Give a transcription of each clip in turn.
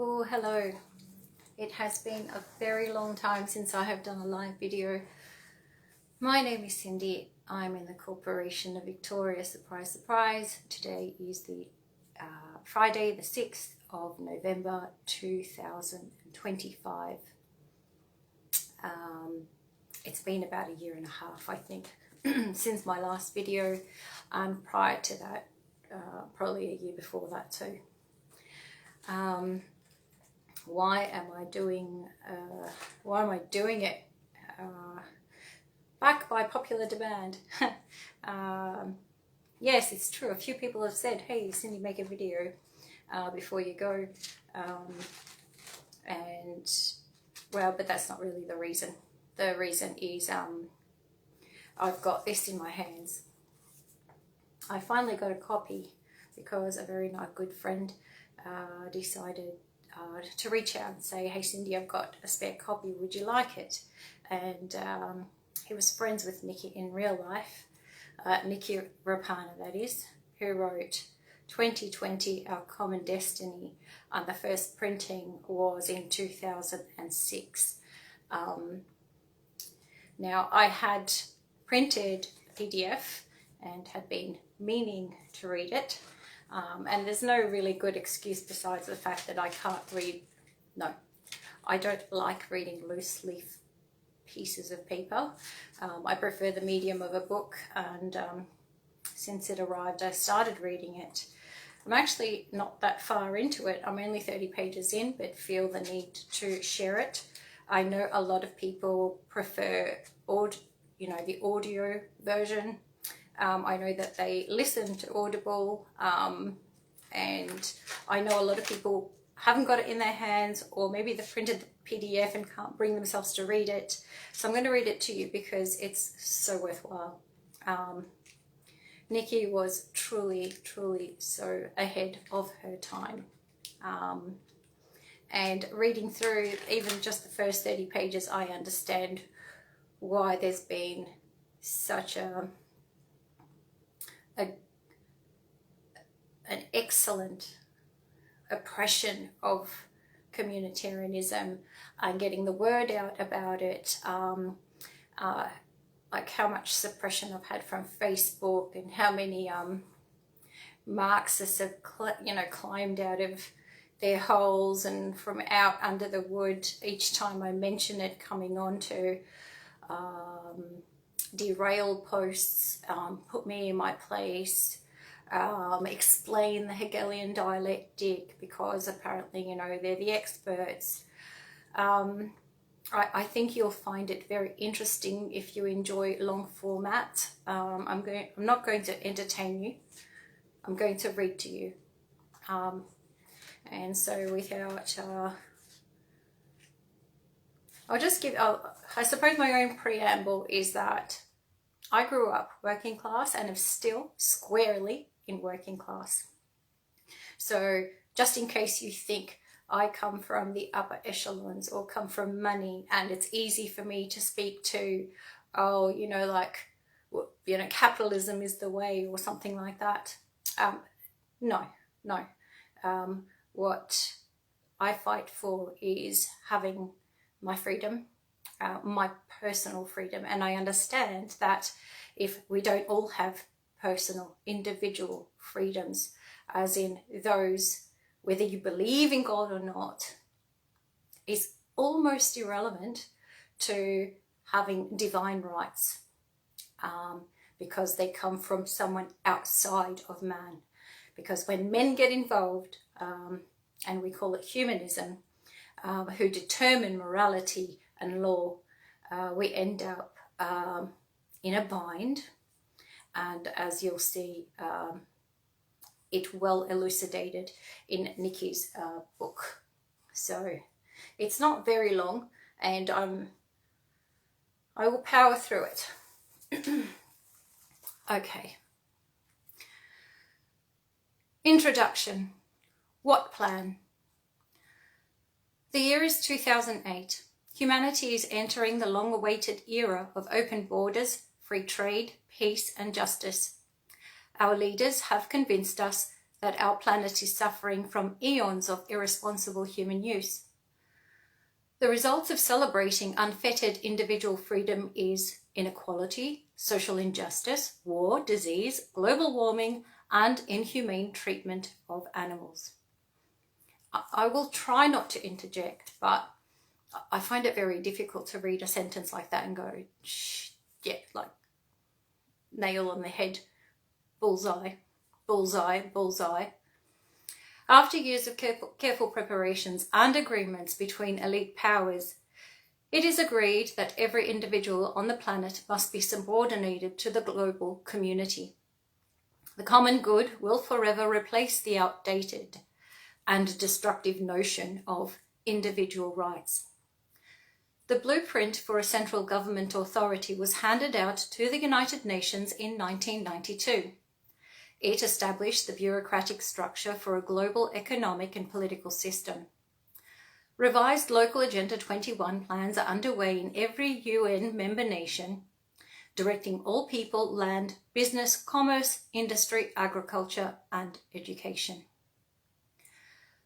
Oh, hello. It has been a very long time since I have done a live video. My name is Cindy. I'm in the Corporation of Victoria. Surprise, surprise. Today is the Friday, the 6th of November 2025. It's been about a year and a half, I think, since my last video, and prior to that, probably a year before that too. Why am I doing it? Back by popular demand. Yes, it's true. A few people have said, hey Cindy, make a video before you go, and well, but that's not really the reason. The reason is I've got this in my hands. I finally got a copy because a very nice good friend decided to reach out and say, hey Cindy, I've got a spare copy, would you like it? And he was friends with Niki in real life, Niki Raapana, that is, who wrote 2020 Our Common Destiny, and the first printing was in 2006. Now, I had printed a PDF and had been meaning to read it, and there's no really good excuse besides the fact that I can't read. No, I don't like reading loose leaf pieces of paper. I prefer the medium of a book, and since it arrived, I started reading it. I'm actually not that far into it. I'm only 30 pages in, but feel the need to share it. I know a lot of people prefer the audio version. I know that they listen to Audible, and I know a lot of people haven't got it in their hands, or maybe they've printed the PDF and can't bring themselves to read it. So I'm going to read it to you because it's so worthwhile. Niki was truly, truly so ahead of her time. And reading through even just the first 30 pages, I understand why there's been such an excellent oppression of communitarianism and getting the word out about it. Like how much suppression I've had from Facebook, and how many Marxists have climbed out of their holes and from out under the wood each time I mention it, coming on to derail posts, put me in my place, explain the Hegelian dialectic because apparently, they're the experts. I think you'll find it very interesting if you enjoy long format. I'm not going to entertain you. I'm going to read to you. And so without, I'll just give, I suppose my own preamble is that I grew up working class and am still squarely in working class. So just in case you think I come from the upper echelons or come from money and it's easy for me to speak to, capitalism is the way or something like that. No. What I fight for is having my freedom, my personal freedom. And I understand that if we don't all have personal, individual freedoms, as in those, whether you believe in God or not, is almost irrelevant to having divine rights, because they come from someone outside of man. Because when men get involved, and we call it humanism, who determine morality and law, we end up in a bind. And as you'll see, it well elucidated in Niki's book. So it's not very long, and I will power through it. Okay. Introduction. What plan? The year is 2008. Humanity is entering the long-awaited era of open borders, free trade, peace and justice. Our leaders have convinced us that our planet is suffering from eons of irresponsible human use. The results of celebrating unfettered individual freedom is inequality, social injustice, war, disease, global warming, and inhumane treatment of animals. I will try not to interject, but I find it very difficult to read a sentence like that and go, yeah, like nail on the head, bullseye, bullseye, bullseye. After years of careful preparations and agreements between elite powers, it is agreed that every individual on the planet must be subordinated to the global community. The common good will forever replace the outdated and destructive notion of individual rights. The blueprint for a central government authority was handed out to the United Nations in 1992. It established the bureaucratic structure for a global economic and political system. Revised Local Agenda 21 plans are underway in every UN member nation, directing all people, land, business, commerce, industry, agriculture, and education.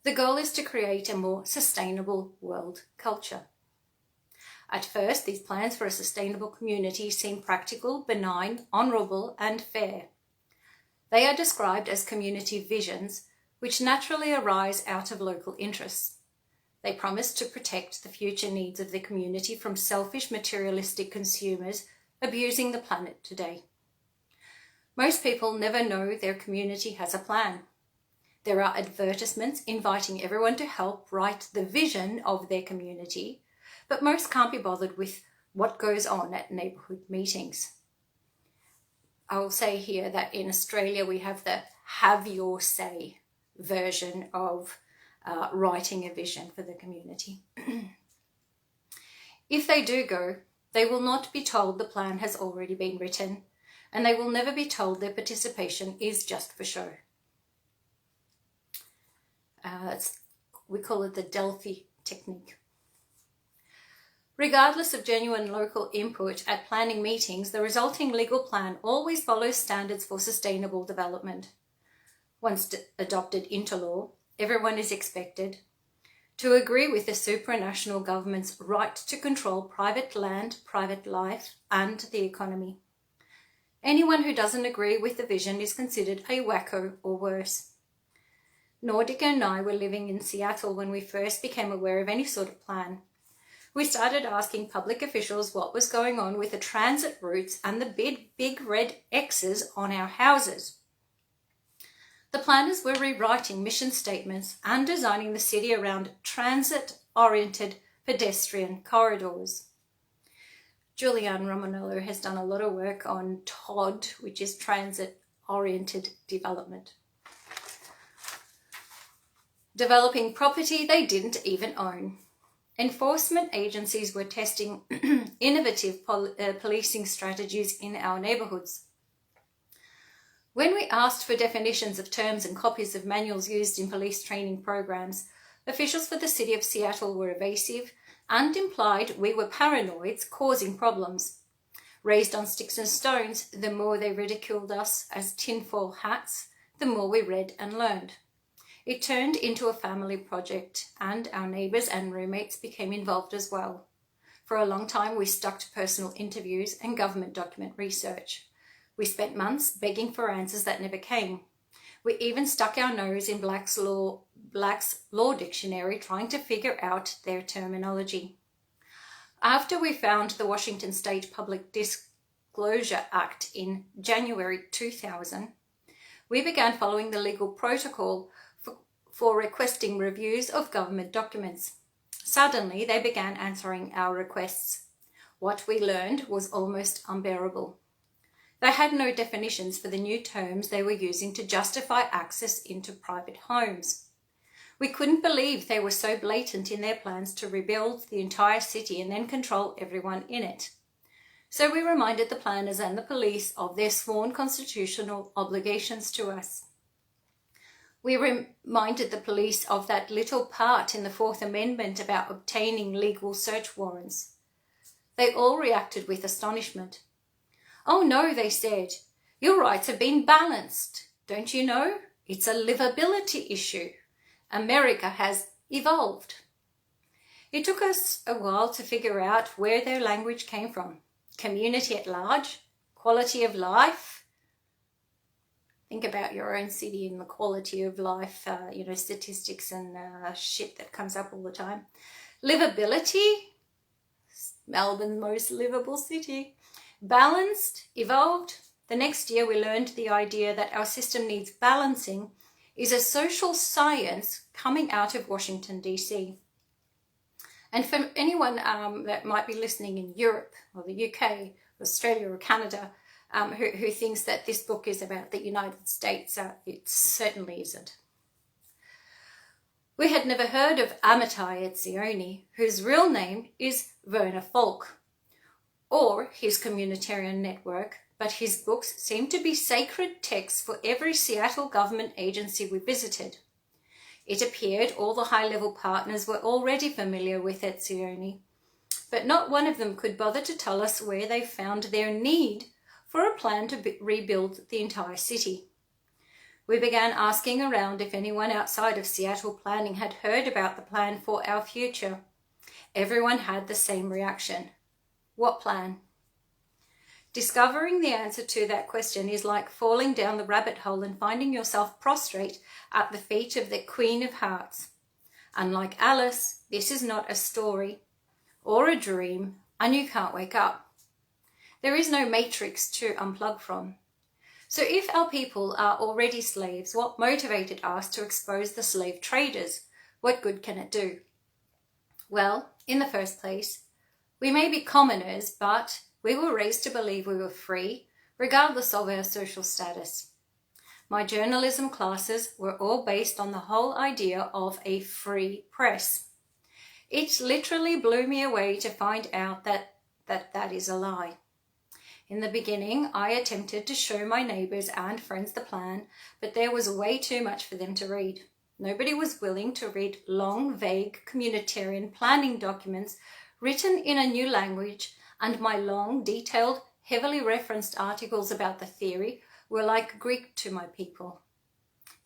The goal is to create a more sustainable world culture. At first, these plans for a sustainable community seem practical, benign, honourable, and fair. They are described as community visions, which naturally arise out of local interests. They promise to protect the future needs of the community from selfish, materialistic consumers abusing the planet today. Most people never know their community has a plan. There are advertisements inviting everyone to help write the vision of their community, but most can't be bothered with what goes on at neighbourhood meetings. I will say here that in Australia we have the have your say version of writing a vision for the community. If they do go, they will not be told the plan has already been written, and they will never be told their participation is just for show. We call it the Delphi technique. Regardless of genuine local input at planning meetings, the resulting legal plan always follows standards for sustainable development. Once adopted into law, everyone is expected to agree with the supranational government's right to control private land, private life, and the economy. Anyone who doesn't agree with the vision is considered a wacko or worse. Nordica and I were living in Seattle when we first became aware of any sort of plan. We started asking public officials what was going on with the transit routes and the big red X's on our houses. The planners were rewriting mission statements and designing the city around transit-oriented pedestrian corridors. Julianne Romanello has done a lot of work on TOD, which is transit-oriented development. Developing property they didn't even own. Enforcement agencies were testing innovative policing strategies in our neighbourhoods. When we asked for definitions of terms and copies of manuals used in police training programs, officials for the city of Seattle were evasive and implied we were paranoids causing problems. Raised on sticks and stones, the more they ridiculed us as tinfoil hats, the more we read and learned. It turned into a family project, and our neighbours and roommates became involved as well. For a long time, we stuck to personal interviews and government document research. We spent months begging for answers that never came. We even stuck our nose in Black's Law Dictionary trying to figure out their terminology. After we found the Washington State Public Disclosure Act in January 2000, we began following the legal protocol for requesting reviews of government documents. Suddenly, they began answering our requests. What we learned was almost unbearable. They had no definitions for the new terms they were using to justify access into private homes. We couldn't believe they were so blatant in their plans to rebuild the entire city and then control everyone in it. So we reminded the planners and the police of their sworn constitutional obligations to us. We reminded the police of that little part in the Fourth Amendment about obtaining legal search warrants. They all reacted with astonishment. "Oh no," they said, "your rights have been balanced. Don't you know? It's a livability issue. America has evolved. It took us a while to figure out where their language came from. Community at large, quality of life. Think about your own city and the quality of life, statistics and shit that comes up all the time. Livability, Melbourne, most livable city. Balanced, evolved. The next year we learned the idea that our system needs balancing is a social science coming out of Washington, D.C. And for anyone that might be listening in Europe or the UK, Australia or Canada, who thinks that this book is about the United States, it certainly isn't. We had never heard of Amitai Etzioni, whose real name is Werner Volk, or his Communitarian network, but his books seem to be sacred texts for every Seattle government agency we visited. It appeared all the high-level partners were already familiar with Etzioni, but not one of them could bother to tell us where they found their need for a plan to rebuild the entire city. We began asking around if anyone outside of Seattle planning had heard about the plan for our future. Everyone had the same reaction. What plan? Discovering the answer to that question is like falling down the rabbit hole and finding yourself prostrate at the feet of the Queen of Hearts. Unlike Alice, this is not a story or a dream, and you can't wake up. There is no matrix to unplug from. So if our people are already slaves, what motivated us to expose the slave traders? What good can it do? Well, in the first place, we may be commoners, but we were raised to believe we were free, regardless of our social status. My journalism classes were all based on the whole idea of a free press. It literally blew me away to find out that is a lie. In the beginning, I attempted to show my neighbours and friends the plan, but there was way too much for them to read. Nobody was willing to read long, vague communitarian planning documents written in a new language, and my long, detailed, heavily referenced articles about the theory were like Greek to my people.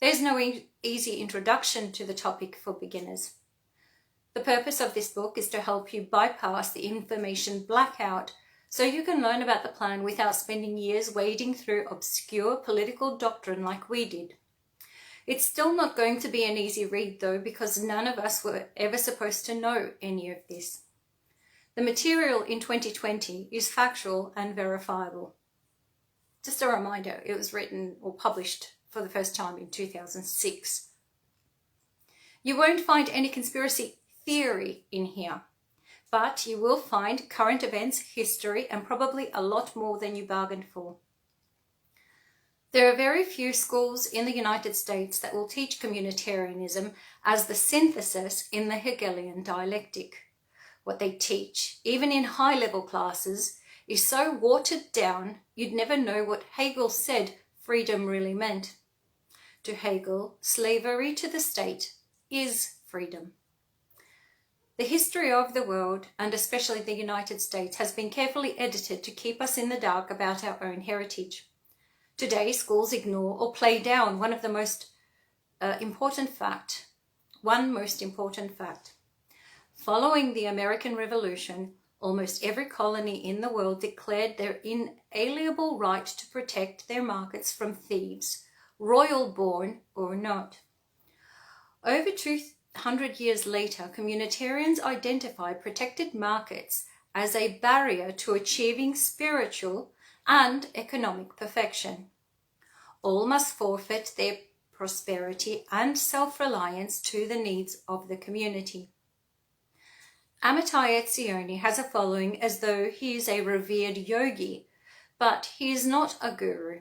There's no easy introduction to the topic for beginners. The purpose of this book is to help you bypass the information blackout so you can learn about the plan without spending years wading through obscure political doctrine like we did. It's still not going to be an easy read though, because none of us were ever supposed to know any of this. The material in 2020 is factual and verifiable. Just a reminder, it was written or published for the first time in 2006. You won't find any conspiracy theory in here, but you will find current events, history, and probably a lot more than you bargained for. There are very few schools in the United States that will teach communitarianism as the synthesis in the Hegelian dialectic. What they teach, even in high-level classes, is so watered down you'd never know what Hegel said freedom really meant. To Hegel, slavery to the state is freedom. The history of the world, and especially the United States, has been carefully edited to keep us in the dark about our own heritage. Today, schools ignore or play down one most important fact. Following the American Revolution, almost every colony in the world declared their inalienable right to protect their markets from thieves, royal-born or not. Over 200 years later, communitarians identify protected markets as a barrier to achieving spiritual and economic perfection. All must forfeit their prosperity and self-reliance to the needs of the community. Amitai Etzioni has a following as though he is a revered yogi, but he is not a guru.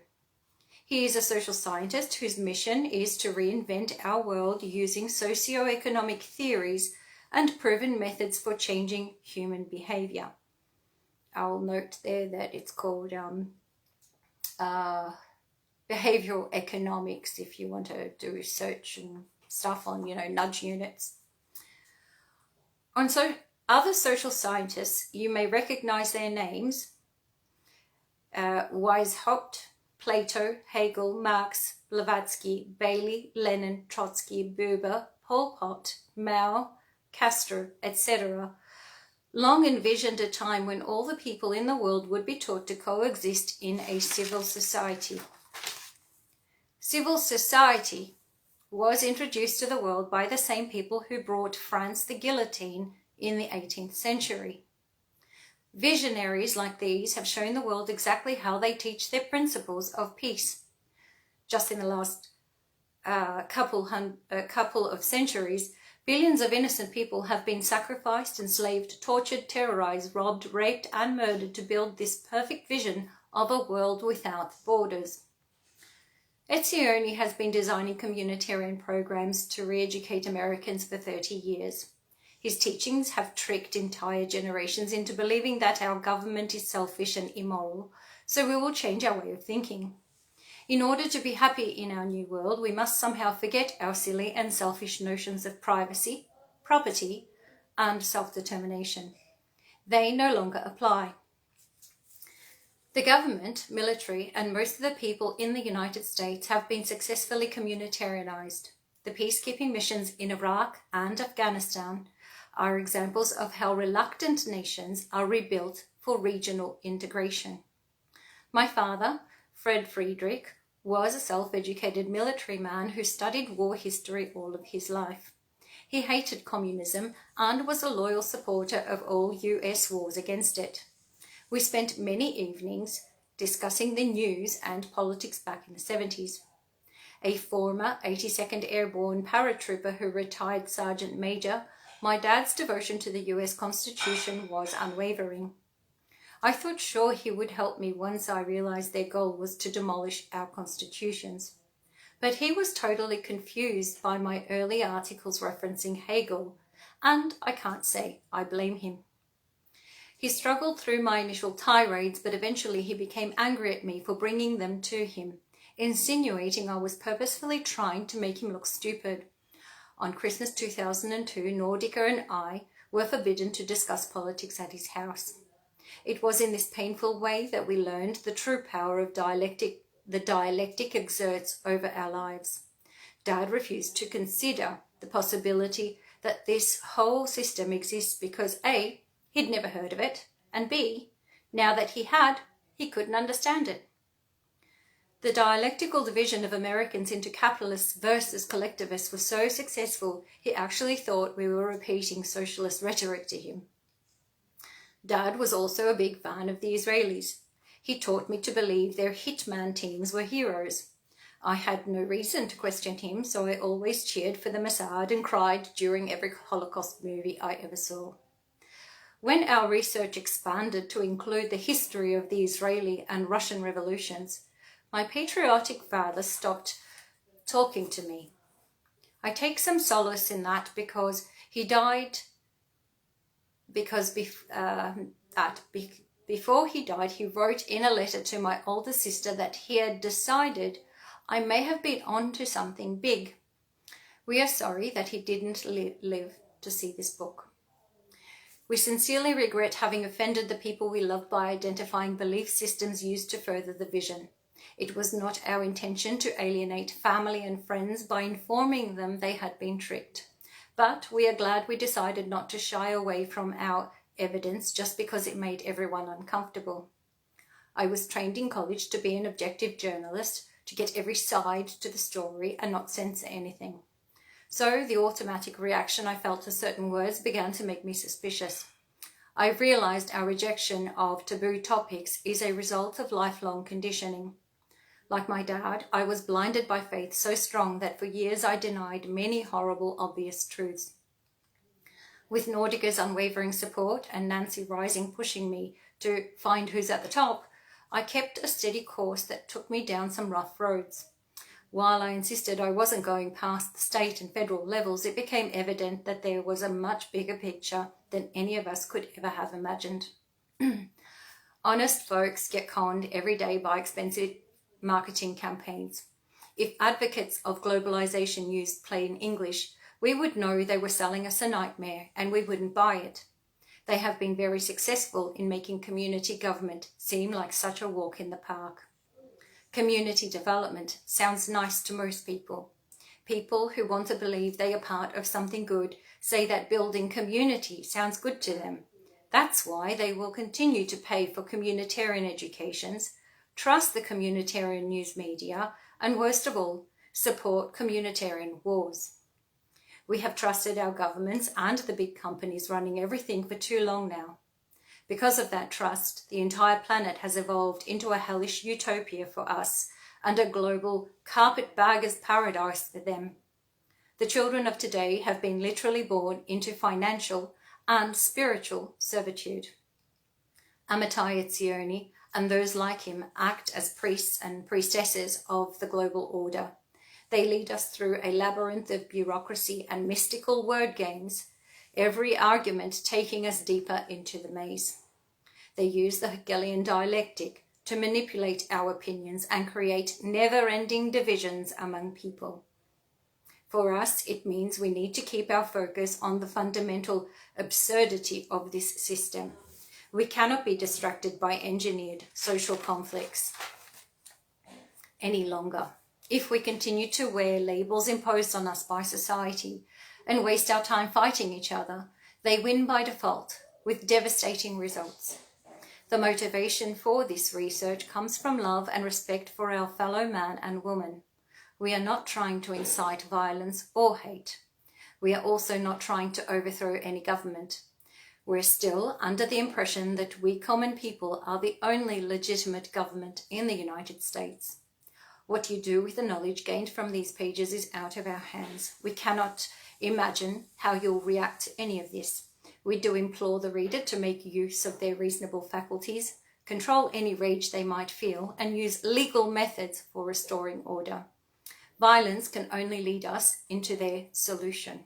He is a social scientist whose mission is to reinvent our world using socio-economic theories and proven methods for changing human behavior. I'll note there that it's called behavioral economics if you want to do research and stuff on, nudge units. Other social scientists, you may recognize their names. Weishaupt, Plato, Hegel, Marx, Blavatsky, Bailey, Lenin, Trotsky, Buber, Pol Pot, Mao, Castro, etc., long envisioned a time when all the people in the world would be taught to coexist in a civil society. Civil society was introduced to the world by the same people who brought France the guillotine in the 18th century. Visionaries like these have shown the world exactly how they teach their principles of peace. Just in the last couple of centuries, billions of innocent people have been sacrificed, enslaved, tortured, terrorized, robbed, raped, and murdered to build this perfect vision of a world without borders. Etzioni has been designing communitarian programs to re-educate Americans for 30 years. His teachings have tricked entire generations into believing that our government is selfish and immoral, so we will change our way of thinking. In order to be happy in our new world, we must somehow forget our silly and selfish notions of privacy, property, and self-determination. They no longer apply. The government, military, and most of the people in the United States have been successfully communitarianized. The peacekeeping missions in Iraq and Afghanistan are examples of how reluctant nations are rebuilt for regional integration. My father, Friedrich, was a self-educated military man who studied war history all of his life. He hated communism and was a loyal supporter of all US wars against it. We spent many evenings discussing the news and politics back in the 70s. A former 82nd Airborne paratrooper who retired Sergeant Major, my dad's devotion to the US Constitution was unwavering. I thought sure he would help me once I realized their goal was to demolish our constitutions. But he was totally confused by my early articles referencing Hegel, and I can't say I blame him. He struggled through my initial tirades, but eventually he became angry at me for bringing them to him, insinuating I was purposefully trying to make him look stupid. On Christmas 2002, Nordica and I were forbidden to discuss politics at his house. It was in this painful way that we learned the true power of dialectic exerts over our lives. Dad refused to consider the possibility that this whole system exists because A, he'd never heard of it, and B, now that he had, he couldn't understand it. The dialectical division of Americans into capitalists versus collectivists was so successful, he actually thought we were repeating socialist rhetoric to him. Dad was also a big fan of the Israelis. He taught me to believe their hitman teams were heroes. I had no reason to question him, so I always cheered for the Mossad and cried during every Holocaust movie I ever saw. When our research expanded to include the history of the Israeli and Russian revolutions, my patriotic father stopped talking to me. I take some solace in that because he died, before he died, he wrote in a letter to my older sister that he had decided I may have been on to something big. We are sorry that he didn't live to see this book. We sincerely regret having offended the people we love by identifying belief systems used to further the vision. It was not our intention to alienate family and friends by informing them they had been tricked. But we are glad we decided not to shy away from our evidence just because it made everyone uncomfortable. I was trained in college to be an objective journalist, to get every side to the story and not censor anything. So the automatic reaction I felt to certain words began to make me suspicious. I realized our rejection of taboo topics is a result of lifelong conditioning. Like my dad, I was blinded by faith so strong that for years I denied many horrible, obvious truths. With Nordica's unwavering support and Nancy Rising pushing me to find who's at the top, I kept a steady course that took me down some rough roads. While I insisted I wasn't going past the state and federal levels, it became evident that there was a much bigger picture than any of us could ever have imagined. Honest folks get conned every day by expensive marketing campaigns. If advocates of globalization used plain English, we would know they were selling us a nightmare and we wouldn't buy it. They have been very successful in making community government seem like such a walk in the park. Community development sounds nice to most people. People who want to believe they are part of something good say that building community sounds good to them. That's why they will continue to pay for communitarian educations, trust the communitarian news media, and worst of all, support communitarian wars. We have trusted our governments and the big companies running everything for too long now. Because of that trust, the entire planet has evolved into a hellish utopia for us and a global carpetbagger's paradise for them. The children of today have been literally born into financial and spiritual servitude. Amitai Etzioni and those like him act as priests and priestesses of the global order. They lead us through a labyrinth of bureaucracy and mystical word games, every argument taking us deeper into the maze. They use the Hegelian dialectic to manipulate our opinions and create never-ending divisions among people. For us, it means we need to keep our focus on the fundamental absurdity of this system. We cannot be distracted by engineered social conflicts any longer. If we continue to wear labels imposed on us by society and waste our time fighting each other, they win by default with devastating results. The motivation for this research comes from love and respect for our fellow man and woman. We are not trying to incite violence or hate. We are also not trying to overthrow any government. We're still under the impression that we common people are the only legitimate government in the United States. What you do with the knowledge gained from these pages is out of our hands. We cannot imagine how you'll react to any of this. We do implore the reader to make use of their reasonable faculties, control any rage they might feel, and use legal methods for restoring order. Violence can only lead us into their solution.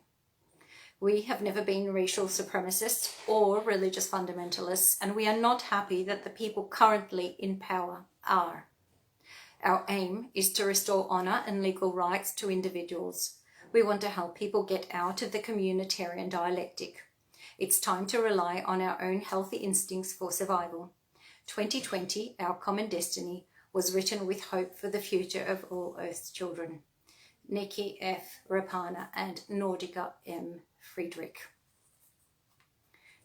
We have never been racial supremacists or religious fundamentalists, and we are not happy that the people currently in power are. Our aim is to restore honour and legal rights to individuals. We want to help people get out of the communitarian dialectic. It's time to rely on our own healthy instincts for survival. 2020, Our Common Destiny, was written with hope for the future of all Earth's children. Niki F, Raapana, and Nordica M, Friedrich.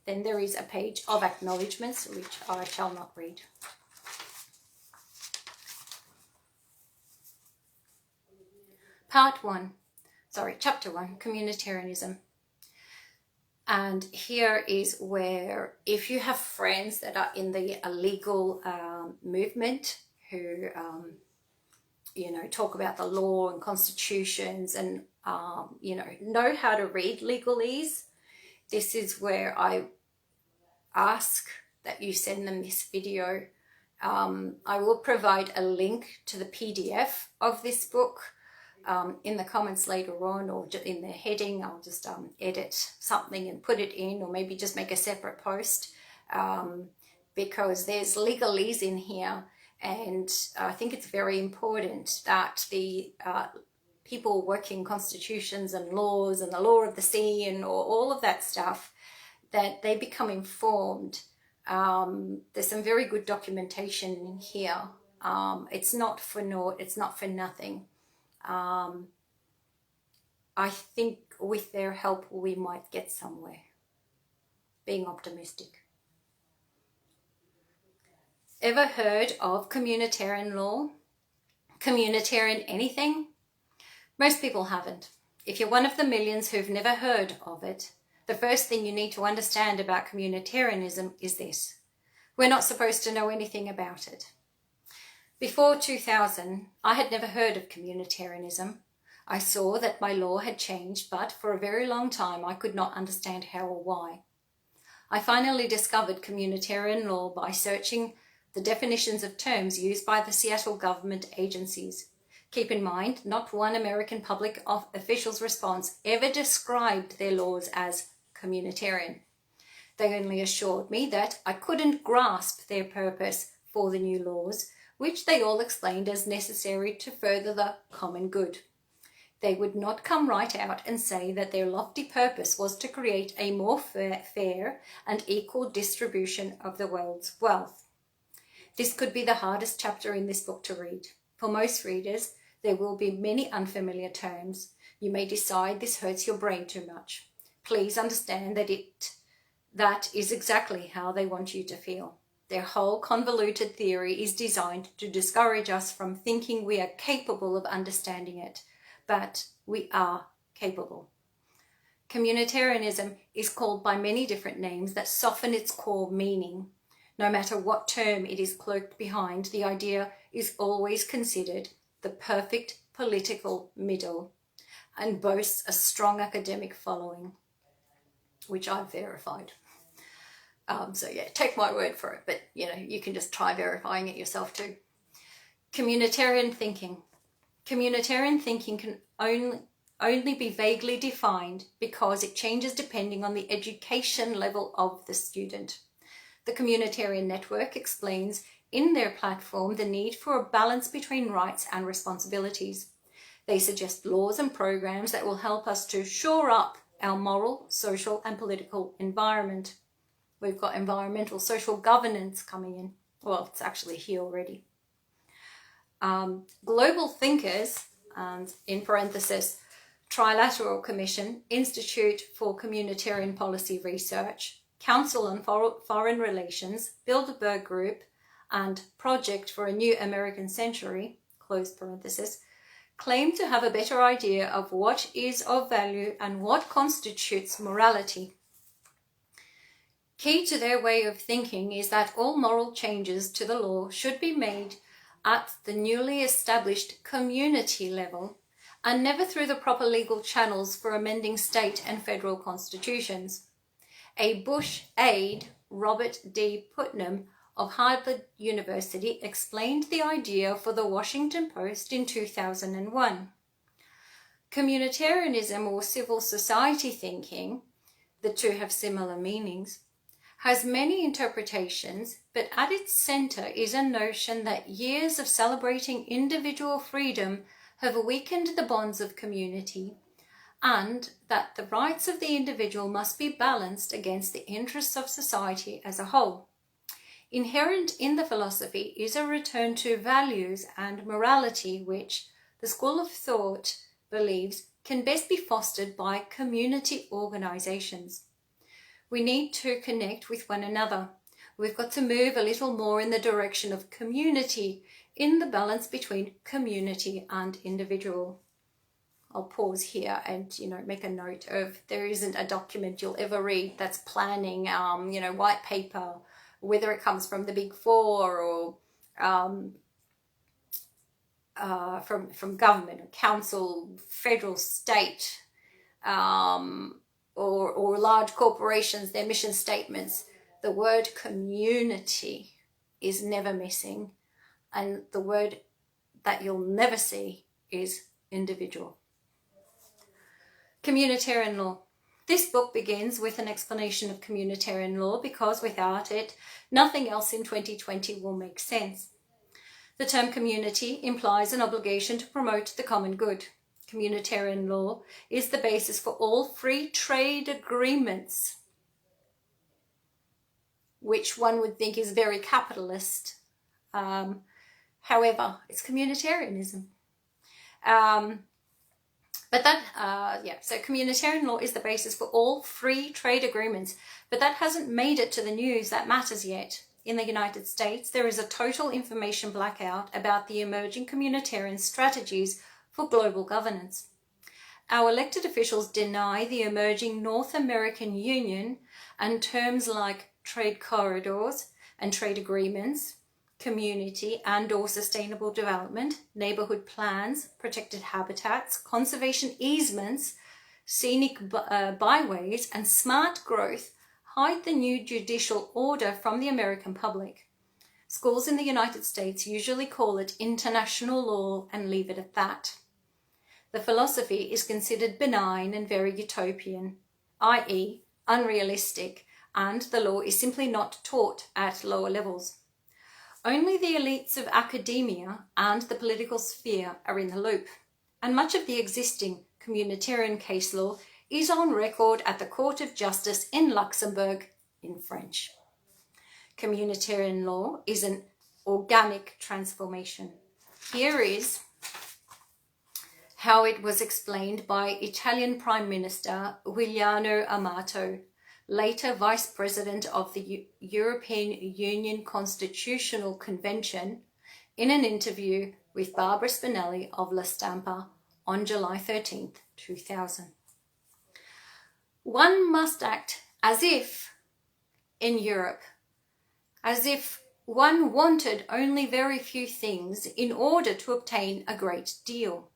Then there is a page of acknowledgements, which I shall not read. Chapter 1, Communitarianism. And here is where, if you have friends that are in the illegal movement who, talk about the law and constitutions and, know how to read legalese, this is where I ask that you send them this video. I will provide a link to the PDF of this book in the comments later on, or in the heading. I'll just edit something and put it in, or maybe just make a separate post, because there's legalese in here, and I think it's very important that the people working constitutions and laws and the law of the sea and all of that stuff, that they become informed. There's some very good documentation in here. It's not for naught, it's not for nothing. I think with their help we might get somewhere. Being optimistic. Ever heard of communitarian law? Communitarian anything? Most people haven't. If you're one of the millions who've never heard of it, the first thing you need to understand about communitarianism is this: we're not supposed to know anything about it. Before 2000, I had never heard of communitarianism. I saw that my law had changed, but for a very long time I could not understand how or why. I finally discovered communitarian law by searching the definitions of terms used by the Seattle government agencies. Keep in mind, not one American public official's response ever described their laws as communitarian. They only assured me that I couldn't grasp their purpose for the new laws, which they all explained as necessary to further the common good. They would not come right out and say that their lofty purpose was to create a more fair and equal distribution of the world's wealth. This could be the hardest chapter in this book to read. For most readers, there will be many unfamiliar terms. You may decide this hurts your brain too much. Please understand that is exactly how they want you to feel. Their whole convoluted theory is designed to discourage us from thinking we are capable of understanding it, but we are capable. Communitarianism is called by many different names that soften its core meaning. No matter what term it is cloaked behind, the idea is always considered the perfect political middle and boasts a strong academic following, which I've verified. So yeah, take my word for it, but you can just try verifying it yourself too. Communitarian thinking. Communitarian thinking can only be vaguely defined because it changes depending on the education level of the student. The Communitarian Network explains in their platform the need for a balance between rights and responsibilities. They suggest laws and programs that will help us to shore up our moral, social and political environment. We've got environmental social governance coming in. Well, it's actually here already. Global thinkers, and in parenthesis, Trilateral Commission, Institute for Communitarian Policy Research, Council on Foreign Relations, Bilderberg Group, and Project for a New American Century, close parenthesis, claim to have a better idea of what is of value and what constitutes morality. Key to their way of thinking is that all moral changes to the law should be made at the newly established community level and never through the proper legal channels for amending state and federal constitutions. A Bush aide, Robert D. Putnam of Harvard University, explained the idea for the Washington Post in 2001. Communitarianism or civil society thinking, the two have similar meanings, has many interpretations, but at its center is a notion that years of celebrating individual freedom have weakened the bonds of community, and that the rights of the individual must be balanced against the interests of society as a whole. Inherent in the philosophy is a return to values and morality which the school of thought believes can best be fostered by community organizations. We need to connect with one another. We've got to move a little more in the direction of community, in the balance between community and individual. I'll pause here and, make a note of there isn't a document you'll ever read that's planning, white paper, whether it comes from the Big Four or from government or council, federal, state, or large corporations, their mission statements. The word community is never missing, and the word that you'll never see is individual. Communitarian law. This book begins with an explanation of communitarian law because without it, nothing else in 2020 will make sense. The term community implies an obligation to promote the common good. Communitarian law is the basis for all free trade agreements, which one would think is very capitalist. However, it's communitarianism. So communitarian law is the basis for all free trade agreements, but that hasn't made it to the news that matters yet. In the United States, there is a total information blackout about the emerging communitarian strategies for global governance. Our elected officials deny the emerging North American Union and terms like trade corridors and trade agreements, community and or sustainable development, neighborhood plans, protected habitats, conservation easements, scenic byways, and smart growth hide the new judicial order from the American public. Schools in the United States usually call it international law and leave it at that. The philosophy is considered benign and very utopian, i.e. unrealistic, and the law is simply not taught at lower levels. Only the elites of academia and the political sphere are in the loop, and much of the existing communitarian case law is on record at the Court of Justice in Luxembourg in French. Communitarian law is an organic transformation. here is how it was explained by Italian Prime Minister Giuliano Amato, later Vice President of the European Union Constitutional Convention, in an interview with Barbara Spinelli of La Stampa on July 13th, 2000. One must act as if, in Europe, as if one wanted only very few things in order to obtain a great deal.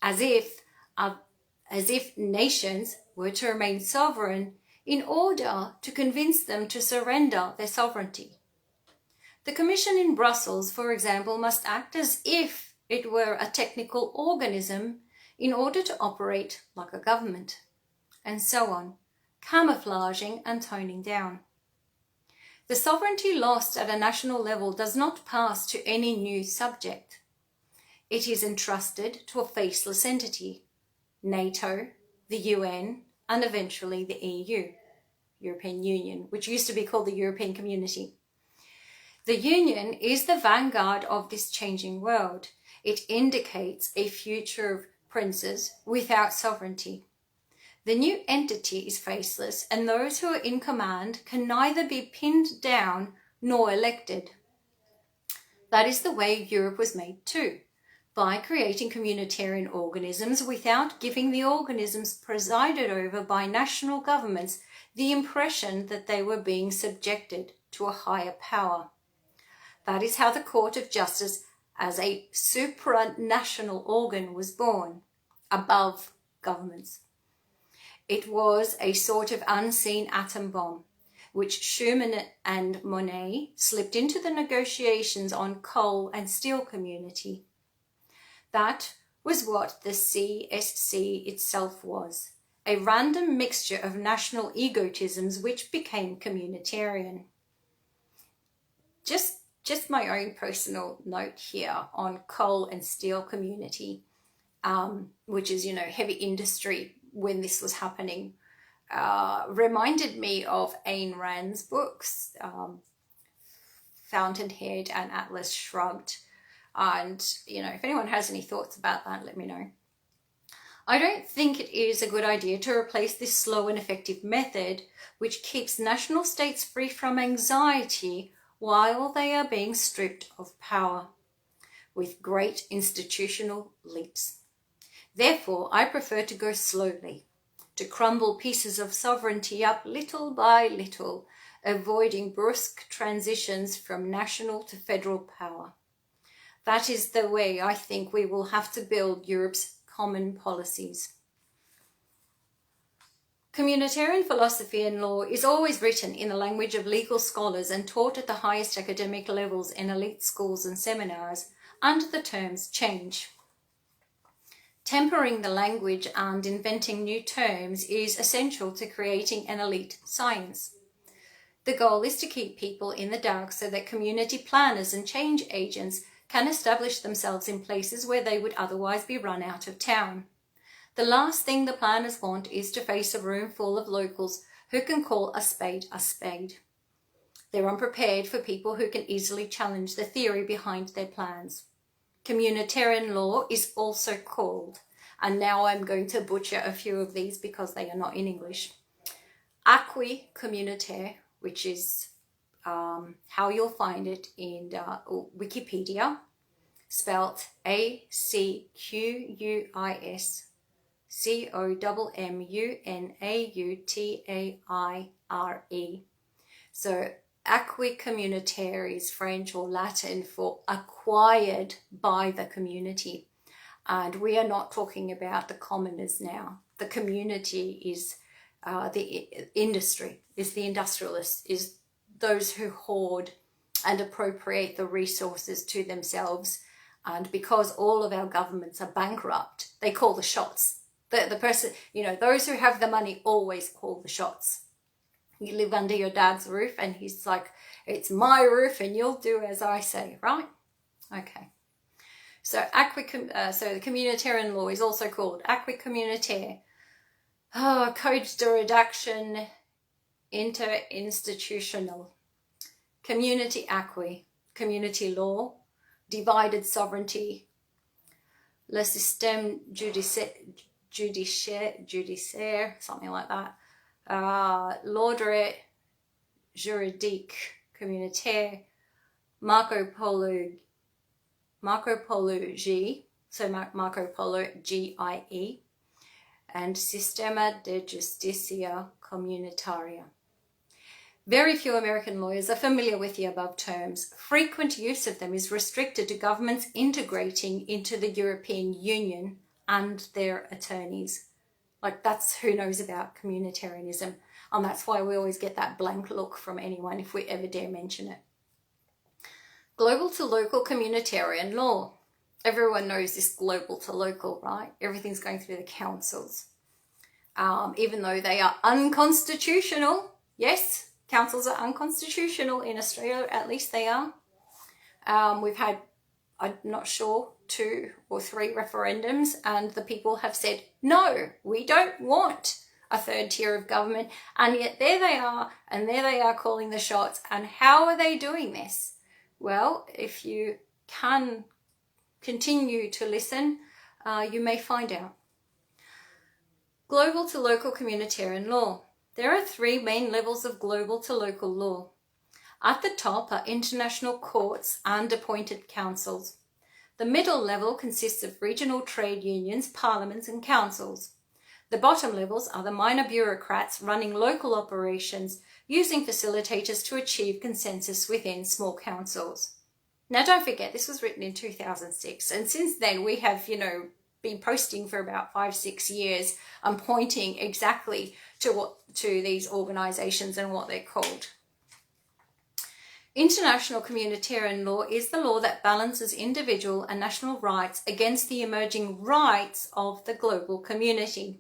As if nations were to remain sovereign in order to convince them to surrender their sovereignty. The Commission in Brussels, for example, must act as if it were a technical organism in order to operate like a government, and so on, camouflaging and toning down. The sovereignty lost at a national level does not pass to any new subject. It is entrusted to a faceless entity, NATO, the UN, and eventually the EU, European Union, which used to be called the European Community. The Union is the vanguard of this changing world. It indicates a future of princes without sovereignty. The new entity is faceless, and those who are in command can neither be pinned down nor elected. That is the way Europe was made too, by creating communitarian organisms without giving the organisms presided over by national governments the impression that they were being subjected to a higher power. That is how the Court of Justice as a supranational organ was born, above governments. It was a sort of unseen atom bomb, which Schuman and Monet slipped into the negotiations on coal and steel community. That was what the CSC itself was, a random mixture of national egotisms which became communitarian. Just my own personal note here on coal and steel community, which is, heavy industry when this was happening, reminded me of Ayn Rand's books, Fountainhead and Atlas Shrugged. And, if anyone has any thoughts about that, let me know. I don't think it is a good idea to replace this slow and effective method, which keeps national states free from anxiety while they are being stripped of power, with great institutional leaps. Therefore, I prefer to go slowly, to crumble pieces of sovereignty up little by little, avoiding brusque transitions from national to federal power. That is the way I think we will have to build Europe's common policies. Communitarian philosophy and law is always written in the language of legal scholars and taught at the highest academic levels in elite schools and seminars, and the terms change. Tempering the language and inventing new terms is essential to creating an elite science. The goal is to keep people in the dark so that community planners and change agents can establish themselves in places where they would otherwise be run out of town. The last thing the planners want is to face a room full of locals who can call a spade a spade. They're unprepared for people who can easily challenge the theory behind their plans. Communitarian law is also called, and now I'm going to butcher a few of these because they are not in English, acquis communautaire, which is how you'll find it in Wikipedia, spelt ACQUISCOMMUNAUTAIRE. So acquis communautaire is French or Latin for acquired by the community. And we are not talking about the commoners now. The community is the industry, is the industrialists, is those who hoard and appropriate the resources to themselves. And because all of our governments are bankrupt, they call the shots. The person, those who have the money always call the shots. You live under your dad's roof and he's like, it's my roof and you'll do as I say, right? Okay. So the communitarian law is also called acquis communautaire. Codes de redaction interinstitutional. Community acquis, community law, divided sovereignty, le système judiciaire, something like that, l'ordre juridique communautaire, Marco Polo G, so Marco Polo GIE, and Sistema de Justicia Comunitaria. Very few American lawyers are familiar with the above terms. Frequent use of them is restricted to governments integrating into the European Union and their attorneys. Like, that's who knows about communitarianism. And that's why we always get that blank look from anyone if we ever dare mention it. Global to local communitarian law. Everyone knows this global to local, right? Everything's going through the councils. Even though they are unconstitutional. Yes, councils are unconstitutional in Australia, at least they are. We've had, I'm not sure, 2 or 3 referendums, and the people have said, no, we don't want a third tier of government. And yet there they are, and there they are calling the shots. And how are they doing this? Well, if you can continue to listen, you may find out. Global to local communitarian law. There are 3 main levels of global to local law. At the top are international courts and appointed councils. The middle level consists of regional trade unions, parliaments and councils. The bottom levels are the minor bureaucrats running local operations, using facilitators to achieve consensus within small councils. Now, don't forget, this was written in 2006, and since then we have, been posting for about 5-6 years and pointing exactly to these organisations and what they're called. International communitarian law is the law that balances individual and national rights against the emerging rights of the global community.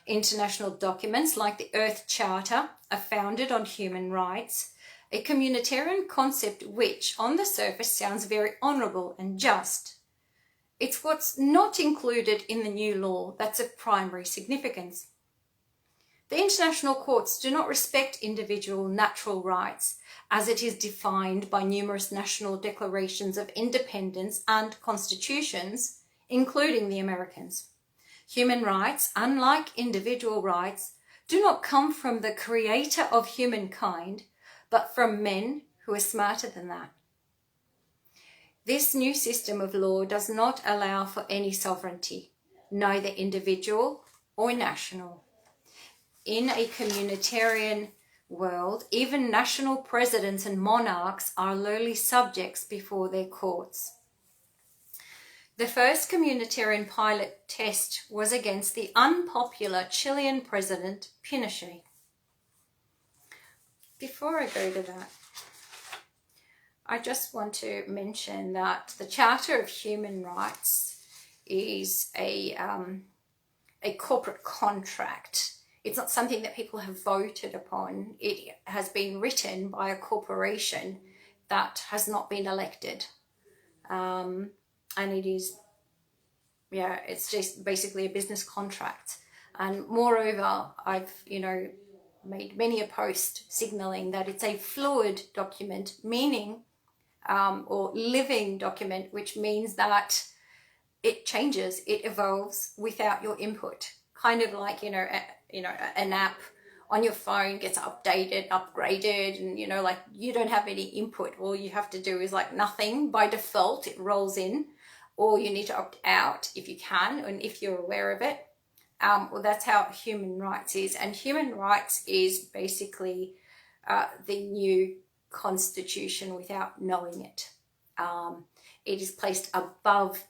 International documents like the Earth Charter are founded on human rights, a communitarian concept which, on the surface, sounds very honourable and just. It's what's not included in the new law that's of primary significance. The international courts do not respect individual natural rights, as it is defined by numerous national declarations of independence and constitutions, including the Americans. Human rights, unlike individual rights, do not come from the creator of humankind, but from men who are smarter than that. This new system of law does not allow for any sovereignty, neither individual or national. In a communitarian world, even national presidents and monarchs are lowly subjects before their courts. The first communitarian pilot test was against the unpopular Chilean president Pinochet. Before I go to that, I just want to mention that the Charter of Human Rights is a corporate contract. It's not something that people have voted upon. It has been written by a corporation that has not been elected. And it is, it's just basically a business contract. And moreover, I've, made many a post signalling that it's a fluid document, meaning, or living document, which means that it changes, it evolves without your input. Kind of like, an app on your phone gets updated, upgraded, and, you don't have any input. All you have to do is nothing. By default, it rolls in, or you need to opt out if you can, and if you're aware of it. Well, that's how human rights is. And human rights is basically the new constitution without knowing it. It is placed above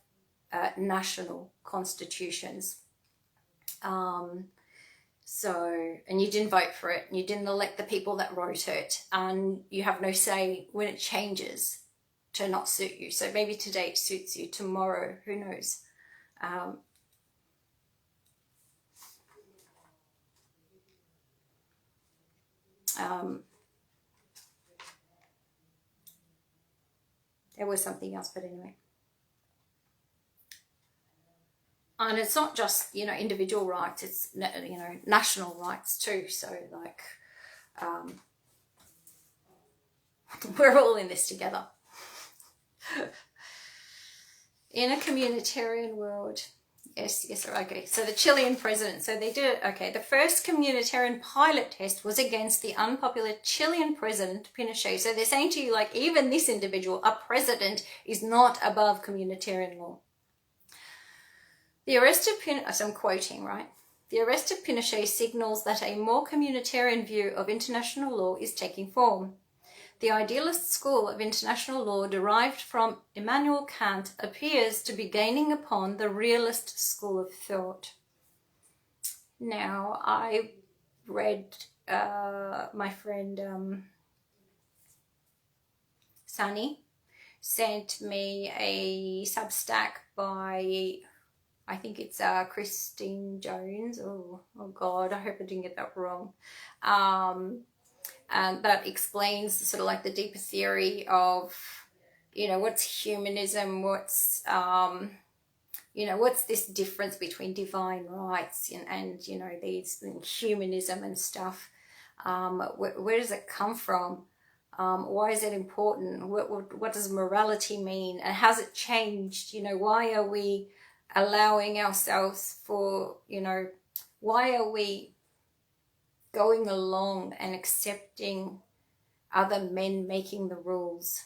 national constitutions. And you didn't vote for it, and you didn't elect the people that wrote it, and you have no say when it changes to not suit you. So maybe today it suits you, tomorrow, who knows. There was something else, but anyway. And it's not just, individual rights, it's, national rights too. So we're all in this together. In a communitarian world, yes, okay. So the Chilean president, so they did it, okay. The first communitarian pilot test was against the unpopular Chilean president, Pinochet. So they're saying to you, like, even this individual, a president, is not above communitarian law. The arrest of Pinochet, so I'm quoting, right? The arrest of Pinochet signals that a more communitarian view of international law is taking form. The idealist school of international law derived from Immanuel Kant appears to be gaining upon the realist school of thought. Now, I read my friend Sunny sent me a Substack by, I think it's Christine Jones. Oh God, I hope I didn't get that wrong. That explains sort of like the deeper theory of, what's humanism, what's, what's this difference between divine rights and these humanism and stuff. Where does it come from? Why is it important? What does morality mean? And has it changed? Why are we allowing ourselves for, why are we going along and accepting other men making the rules?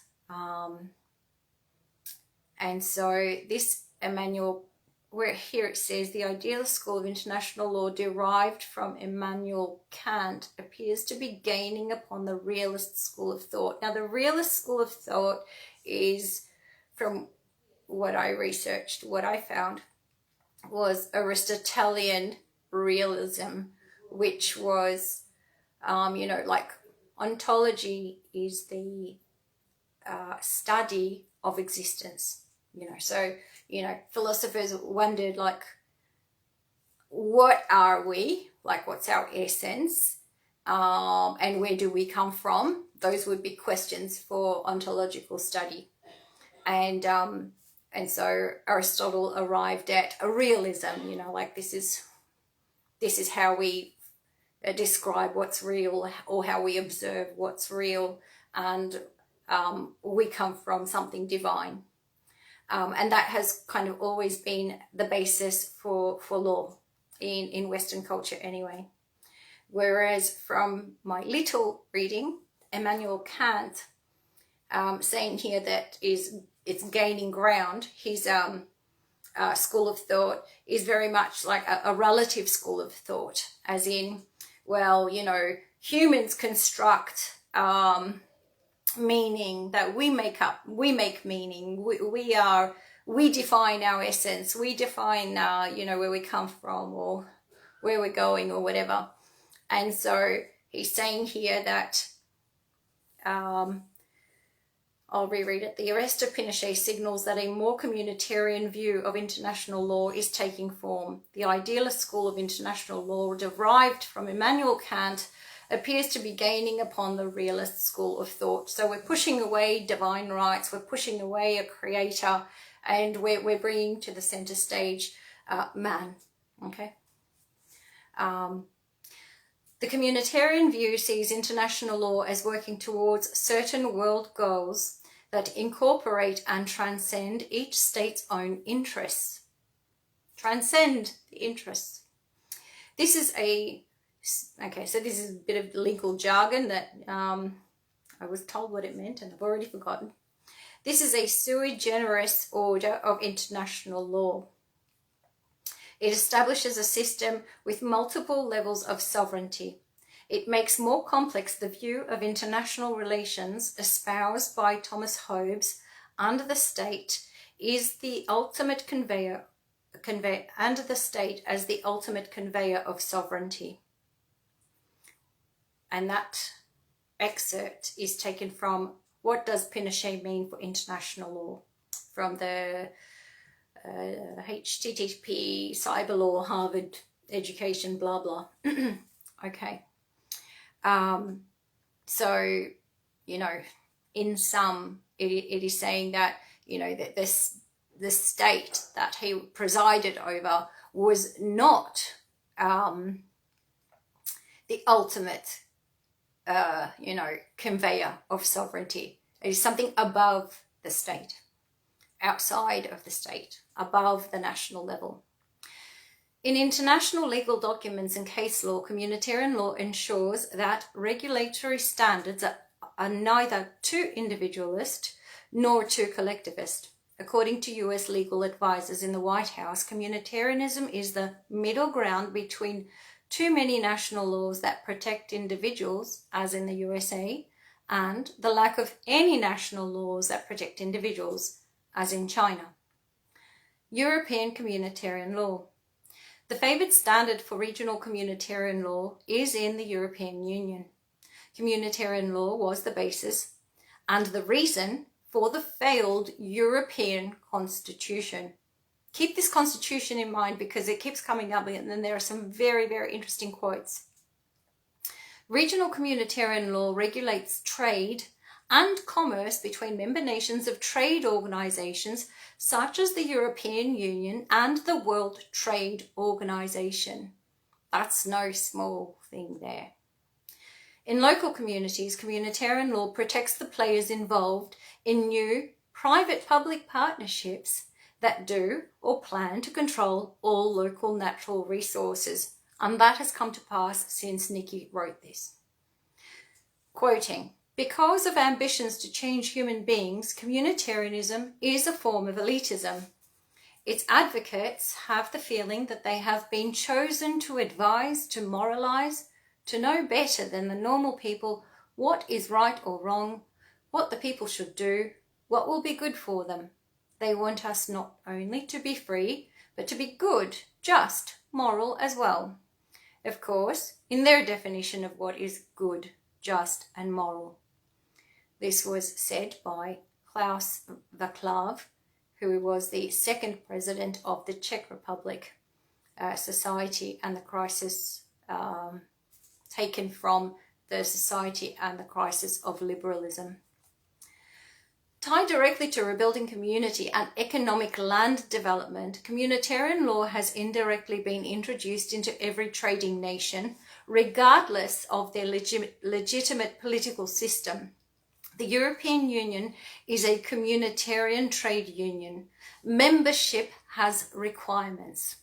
And so this Immanuel, where here it says, the idealist school of international law derived from Immanuel Kant appears to be gaining upon the realist school of thought. Now, the realist school of thought is, from what I researched, what I found was Aristotelian realism, which was, like ontology is the study of existence. So, philosophers wondered, like, what are we? Like, what's our essence? And where do we come from? Those would be questions for ontological study. And so Aristotle arrived at a realism, like this is how we describe what's real, or how we observe what's real, and we come from something divine. And that has kind of always been the basis for law in Western culture anyway. Whereas from my little reading, Immanuel Kant, saying here that it's gaining ground, his school of thought is very much like a relative school of thought, as in, well, humans construct meaning that we make up, we make meaning, we define our essence, we define where we come from or where we're going or whatever. And so he's saying here that I'll reread it. The arrest of Pinochet signals that a more communitarian view of international law is taking form. The idealist school of international law, derived from Immanuel Kant, appears to be gaining upon the realist school of thought. So we're pushing away divine rights, we're pushing away a creator, and we're bringing to the center stage man. Okay. The communitarian view sees international law as working towards certain world goals that incorporate and transcend each state's own interests. Transcend the interests. This is so this is a bit of legal jargon that I was told what it meant and I've already forgotten. This is a sui generis order of international law. It establishes a system with multiple levels of sovereignty. It makes more complex the view of international relations espoused by Thomas Hobbes under the state is the ultimate conveyor under the state as the ultimate conveyor of sovereignty. And that excerpt is taken from What Does Pinochet Mean for International Law? From the HTTP cyber law, Harvard education, blah, blah. Okay. So, in sum, it is saying that, that the state that he presided over was not the ultimate, conveyor of sovereignty. It is something above the state. outside of the state, above the national level. In international legal documents and case law, communitarian law ensures that regulatory standards are neither too individualist nor too collectivist. According to US legal advisors in the White House, communitarianism is the middle ground between too many national laws that protect individuals, as in the USA, and the lack of any national laws that protect individuals, as in China. European communitarian law. The favoured standard for regional communitarian law is in the European Union. Communitarian law was the basis and the reason for the failed European Constitution. Keep this Constitution in mind because it keeps coming up, and then there are some very, very interesting quotes. Regional communitarian law regulates trade and commerce between member nations of trade organisations such as the European Union and the World Trade Organization. That's no small thing there. In local communities, communitarian law protects the players involved in new private-public partnerships that do or plan to control all local natural resources. And that has come to pass since Niki wrote this. Quoting, "Because of ambitions to change human beings, communitarianism is a form of elitism. Its advocates have the feeling that they have been chosen to advise, to moralize, to know better than the normal people what is right or wrong, what the people should do, what will be good for them. They want us not only to be free, but to be good, just, moral as well. Of course, in their definition of what is good, just and moral." This was said by Klaus Václav, who was the second president of the Czech Republic Society and the Crisis, taken from the Society and the Crisis of Liberalism. Tied directly to rebuilding community and economic land development, communitarian law has indirectly been introduced into every trading nation, regardless of their legitimate political system. The European Union is a communitarian trade union. Membership has requirements.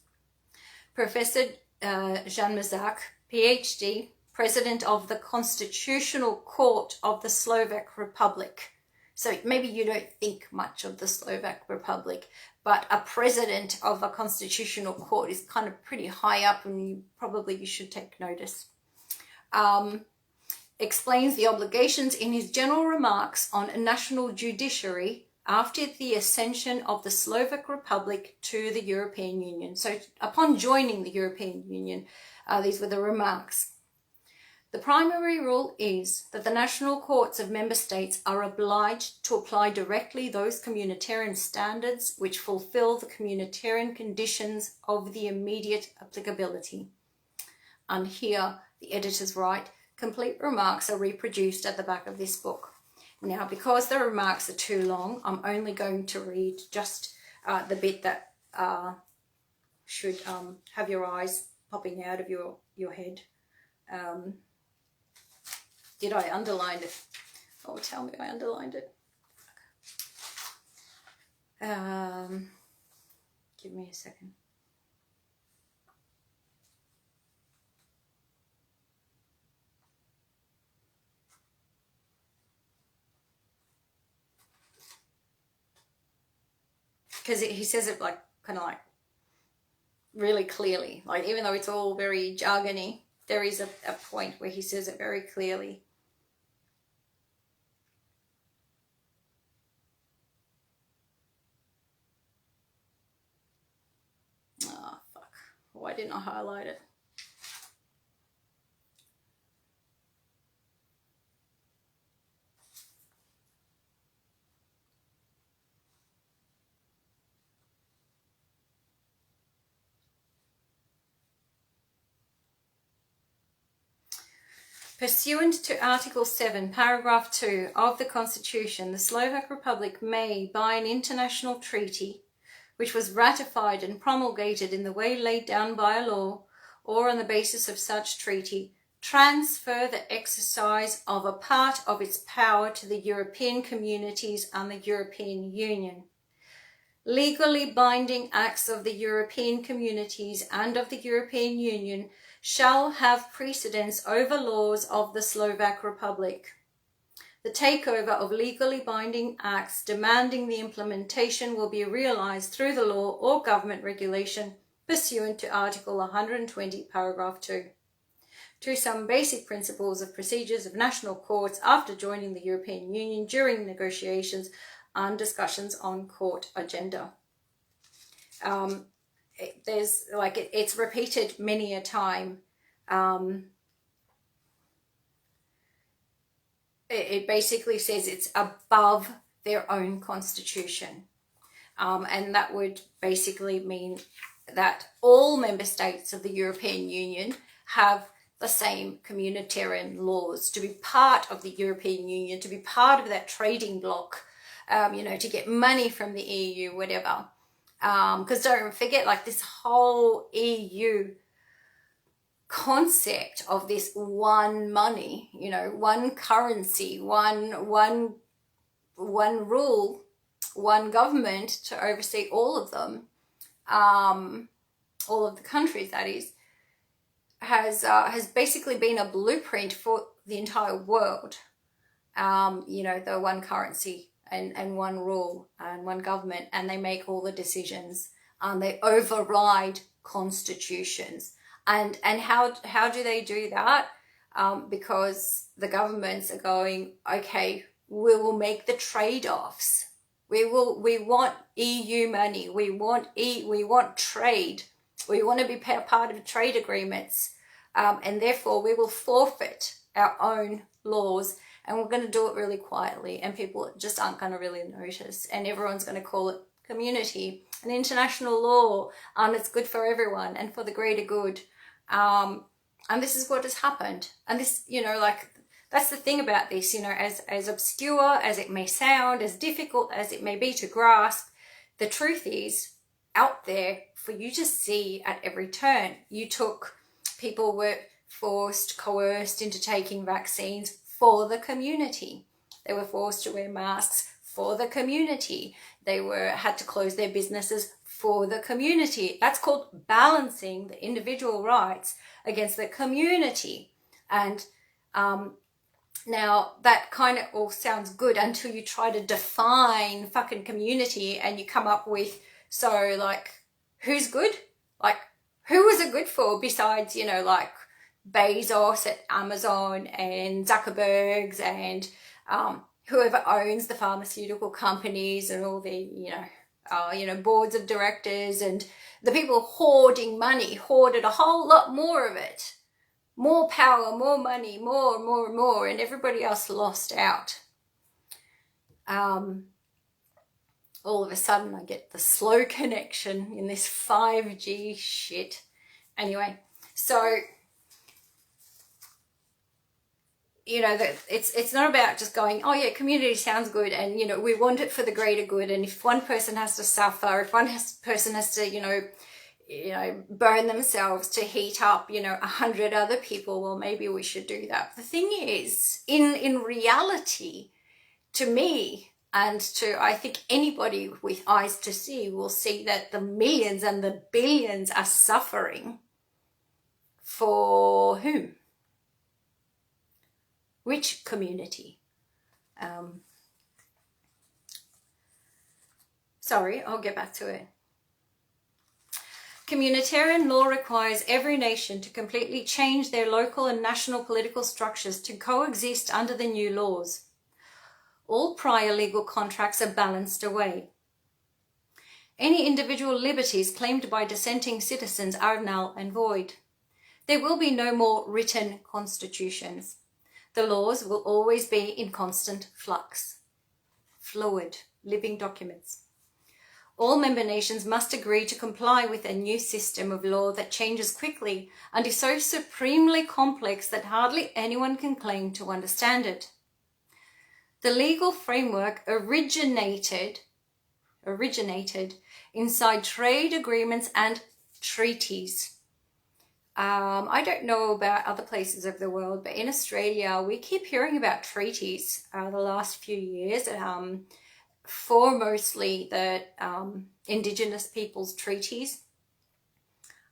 Professor Jan Mazak, PhD, President of the Constitutional Court of the Slovak Republic. So maybe you don't think much of the Slovak Republic, but a president of a constitutional court is kind of pretty high up, and you should take notice. Explains the obligations in his general remarks on a national judiciary after the accession of the Slovak Republic to the European Union. So upon joining the European Union, these were the remarks. The primary rule is that the national courts of member states are obliged to apply directly those communitarian standards which fulfill the communitarian conditions of the immediate applicability. And here the editors write, complete remarks are reproduced at the back of this book. Now, because the remarks are too long, I'm only going to read just the bit that should have your eyes popping out of your head. Did I underline it? Oh, tell me I underlined it. Give me a second. Because he says it like kind of like really clearly, like even though it's all very jargony, there is a point where he says it very clearly. Oh, fuck. Why didn't I highlight it? Pursuant to Article 7, Paragraph 2 of the Constitution, the Slovak Republic may, by an international treaty, which was ratified and promulgated in the way laid down by a law, or on the basis of such treaty, transfer the exercise of a part of its power to the European communities and the European Union. legally binding acts of the European communities and of the European Union shall have precedence over laws of the Slovak Republic. The takeover of legally binding acts demanding the implementation will be realized through the law or government regulation pursuant to Article 120, Paragraph 2. To some basic principles of procedures of national courts after joining the European Union during negotiations and discussions on court agenda. It's repeated many a time. It basically says it's above their own constitution. And that would basically mean that all member states of the European Union have the same communitarian laws. To be part of the European Union, to be part of that trading bloc, to get money from the EU, whatever. Because don't forget, like, this whole EU concept of this one money, one currency, one rule, one government to oversee all of them, all of the countries, that is, has basically been a blueprint for the entire world. The one currency and one rule and one government, and they make all the decisions and they override constitutions. And how do they do that? Because the governments are going, okay, we will make the trade-offs. We want EU money. We want trade. We want to be part of trade agreements. And therefore we will forfeit our own laws, and we're going to do it really quietly, and people just aren't going to really notice, and everyone's going to call it community and international law, and it's good for everyone and for the greater good. And this is what has happened. And this, that's the thing about this, as obscure as it may sound, as difficult as it may be to grasp, the truth is out there for you to see at every turn. People were forced, coerced into taking vaccines for the community. They were forced to wear masks for the community. They had to close their businesses for the community. That's called balancing the individual rights against the community. And now that kind of all sounds good until you try to define fucking community, and you come up with, who's good? Who is it good for besides, Bezos at Amazon and Zuckerberg's and whoever owns the pharmaceutical companies and all the, boards of directors, and the people hoarding money hoarded a whole lot more of it. More power, more money, more, and everybody else lost out. All of a sudden I get the slow connection in this 5G shit. Anyway, so it's not about just going, oh yeah, community sounds good, and we want it for the greater good, and if one person has to suffer, if person has to burn themselves to heat up 100 other people, well, maybe we should do that. The thing is, in reality, to me, and to I think anybody with eyes to see, will see that the millions and the billions are suffering. For whom? Which community? Sorry, I'll get back to it. Communitarian law requires every nation to completely change their local and national political structures to coexist under the new laws. All prior legal contracts are balanced away. Any individual liberties claimed by dissenting citizens are null and void. There will be no more written constitutions. The laws will always be in constant flux. Fluid, living documents. All member nations must agree to comply with a new system of law that changes quickly and is so supremely complex that hardly anyone can claim to understand it. The legal framework originated inside trade agreements and treaties. I don't know about other places of the world, but in Australia, we keep hearing about treaties the last few years. foremostly the Indigenous peoples' treaties.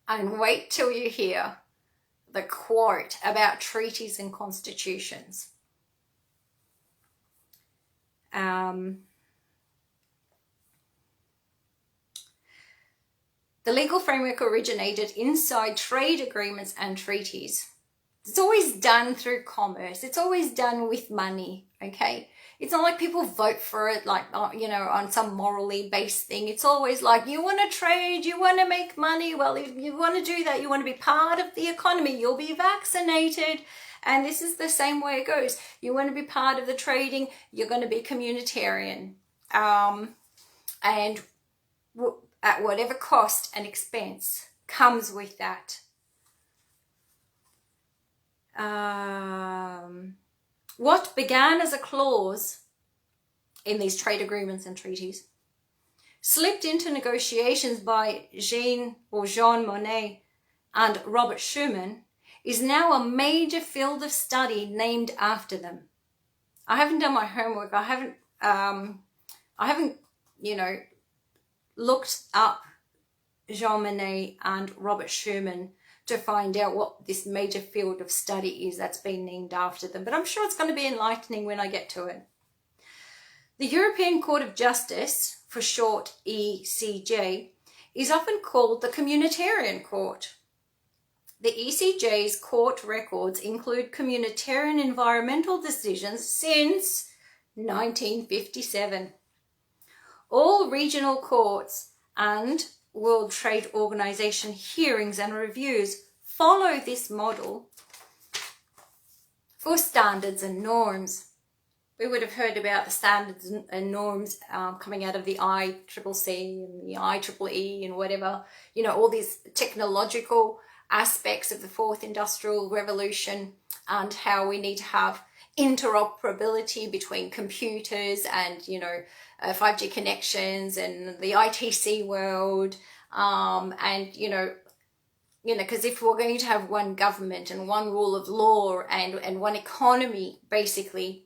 And wait till you hear the quote about treaties and constitutions. The legal framework originated inside trade agreements and treaties. It's always done through commerce. It's always done with money, okay? It's not like people vote for it like, you know, on some morally based thing. It's always like, you want to trade, you want to make money. Well, if you want to do that, you want to be part of the economy, you'll be vaccinated. And this is the same way it goes. You want to be part of the trading, you're going to be communitarian. And at whatever cost and expense comes with that. What began as a clause in these trade agreements and treaties slipped into negotiations by Jean Monnet and Robert Schuman is now a major field of study named after them. I haven't done my homework. I haven't, you know, looked up Jean Monnet and Robert Schuman to find out what this major field of study is that's been named after them. But I'm sure it's going to be enlightening when I get to it. The European Court of Justice, for short ECJ, is often called the Communitarian Court. The ECJ's court records include communitarian environmental decisions since 1957. All regional courts and World Trade Organization hearings and reviews follow this model for standards and norms. We would have heard about the standards and norms coming out of the ICCC and the IEEE and whatever, you know, all these technological aspects of the fourth industrial revolution and how we need to have interoperability between computers and, you know, 5G connections and the ITC world, and you know, because if we're going to have one government and one rule of law and one economy, basically,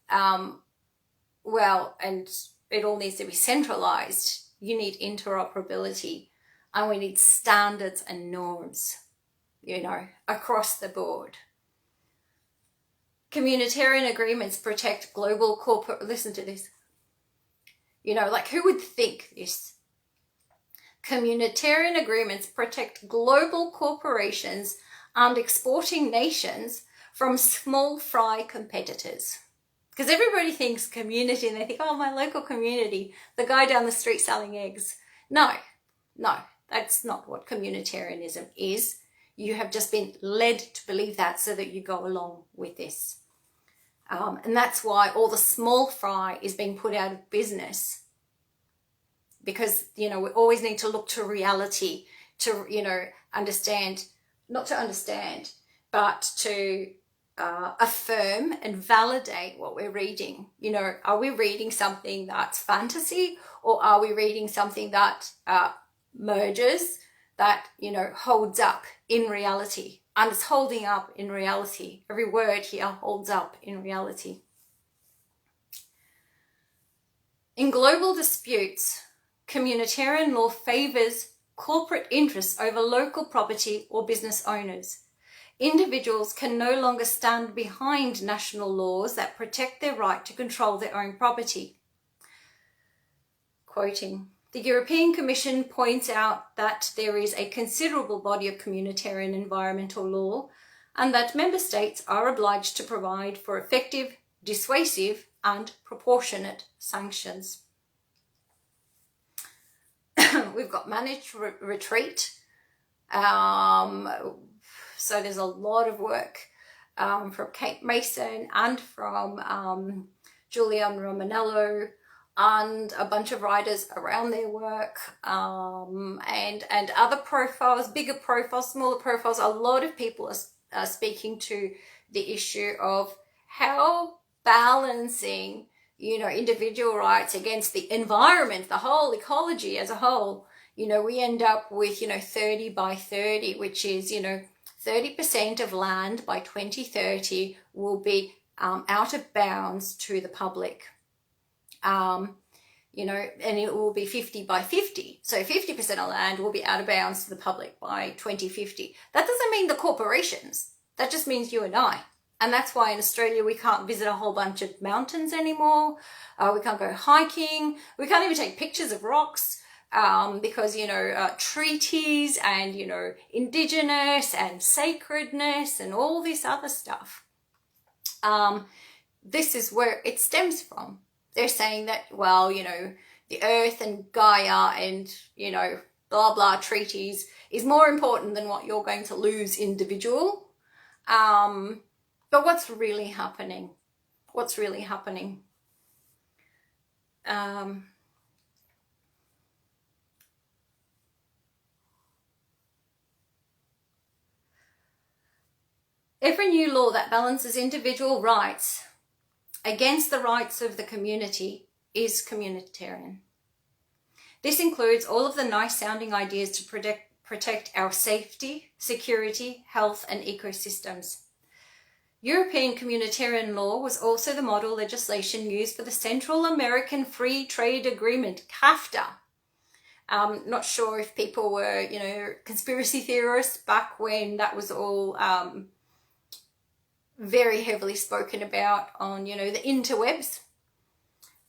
well, and it all needs to be centralized. You need interoperability, and we need standards and norms, you know, across the board. Communitarian agreements protect global corporate. Listen to this. You know, like, who would think this? Communitarian agreements protect global corporations and exporting nations from small fry competitors. Because everybody thinks community and they think, oh, my local community, the guy down the street selling eggs. No, that's not what communitarianism is. You have just been led to believe that so that you go along with this. And that's why all the small fry is being put out of business. Because, you know, we always need to look to reality to, you know, understand, not to understand, but to affirm and validate what we're reading. You know, are we reading something that's fantasy, or are we reading something that merges, that, you know, holds up in reality? And it's holding up in reality. Every word here holds up in reality. In global disputes, communitarian law favors corporate interests over local property or business owners. Individuals can no longer stand behind national laws that protect their right to control their own property. Quoting, the European Commission points out that there is a considerable body of communitarian environmental law and that member states are obliged to provide for effective, dissuasive and proportionate sanctions. We've got managed retreat. So there's a lot of work from Kate Mason and from Julian Romanello and a bunch of writers around their work, and other profiles, bigger profiles, smaller profiles. A lot of people are speaking to the issue of how balancing, you know, individual rights against the environment, the whole ecology as a whole. You know, we end up with, you know, 30 by 30, which is, you know, 30% of land by 2030 will be out of bounds to the public. you know, and it will be 50 by 50. So 50% of land will be out of bounds to the public by 2050. That doesn't mean the corporations. That just means you and I. And that's why in Australia we can't visit a whole bunch of mountains anymore. We can't go hiking. We can't even take pictures of rocks because, you know, treaties and, you know, indigenous and sacredness and all this other stuff. This is where it stems from. They're saying that, well, you know, the earth and Gaia and, you know, blah, blah treaties is more important than what you're going to lose individual. But what's really happening? What's really happening? Every new law that balances individual rights against the rights of the community is communitarian. This includes all of the nice sounding ideas to protect our safety, security, health and ecosystems. European communitarian law was also the model legislation used for the Central American Free Trade Agreement, CAFTA. Not sure if people were, you know, conspiracy theorists back when that was all very heavily spoken about on, you know, the interwebs,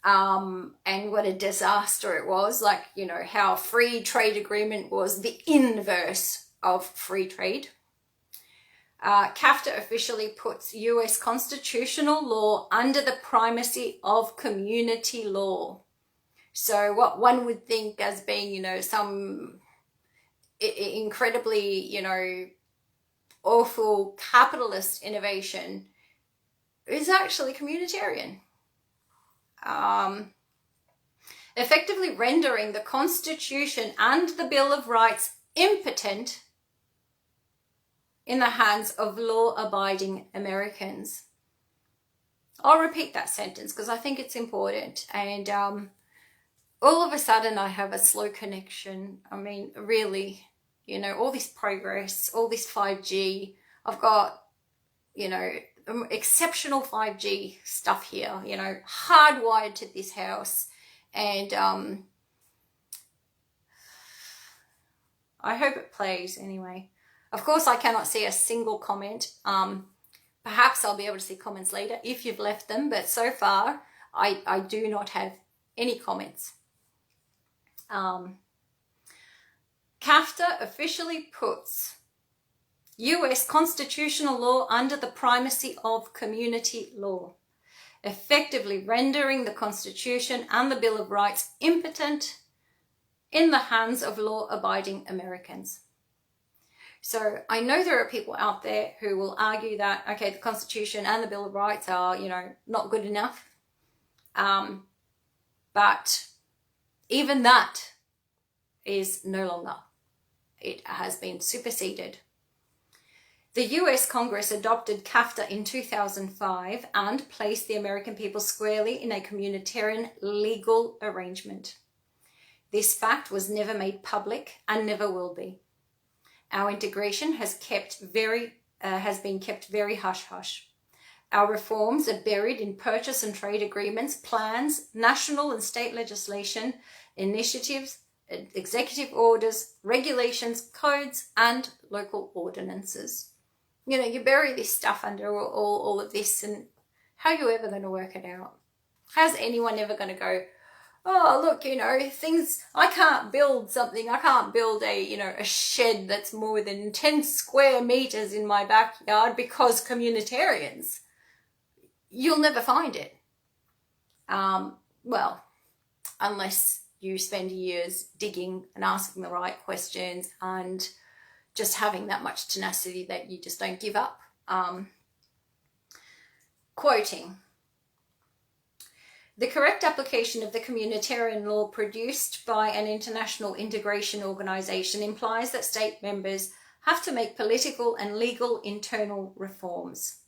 and what a disaster it was, like, you know, how free trade agreement was the inverse of free trade. CAFTA officially puts US constitutional law under the primacy of community law. So what one would think as being, you know, some incredibly, you know, awful capitalist innovation is actually communitarian. Effectively rendering the Constitution and the Bill of Rights impotent in the hands of law-abiding Americans. I'll repeat that sentence because I think it's important. And all of a sudden I have a slow connection. I mean, really, you know, all this progress, all this 5G. I've got, you know, exceptional 5G stuff here, you know, hardwired to this house. And I hope it plays anyway. Of course, I cannot see a single comment. Perhaps I'll be able to see comments later if you've left them, but so far I do not have any comments. CAFTA officially puts US constitutional law under the primacy of community law, effectively rendering the Constitution and the Bill of Rights impotent in the hands of law-abiding Americans. So I know there are people out there who will argue that, okay, the Constitution and the Bill of Rights are, you know, not good enough. But even that is no longer. It has been superseded. The US Congress adopted CAFTA in 2005 and placed the American people squarely in a communitarian legal arrangement. This fact was never made public and never will be. Our integration has been kept very hush-hush. Our reforms are buried in purchase and trade agreements, plans, national and state legislation, initiatives, executive orders, regulations, codes, and local ordinances. You know, you bury this stuff under all of this, and how are you ever going to work it out? How's anyone ever going to go, oh, look, you know, things, I can't build something, I can't build a shed that's more than 10 square meters in my backyard because communitarians. You'll never find it. Well, unless you spend years digging and asking the right questions and just having that much tenacity that you just don't give up. Quoting, the correct application of the communitarian law produced by an international integration organization implies that state members have to make political and legal internal reforms.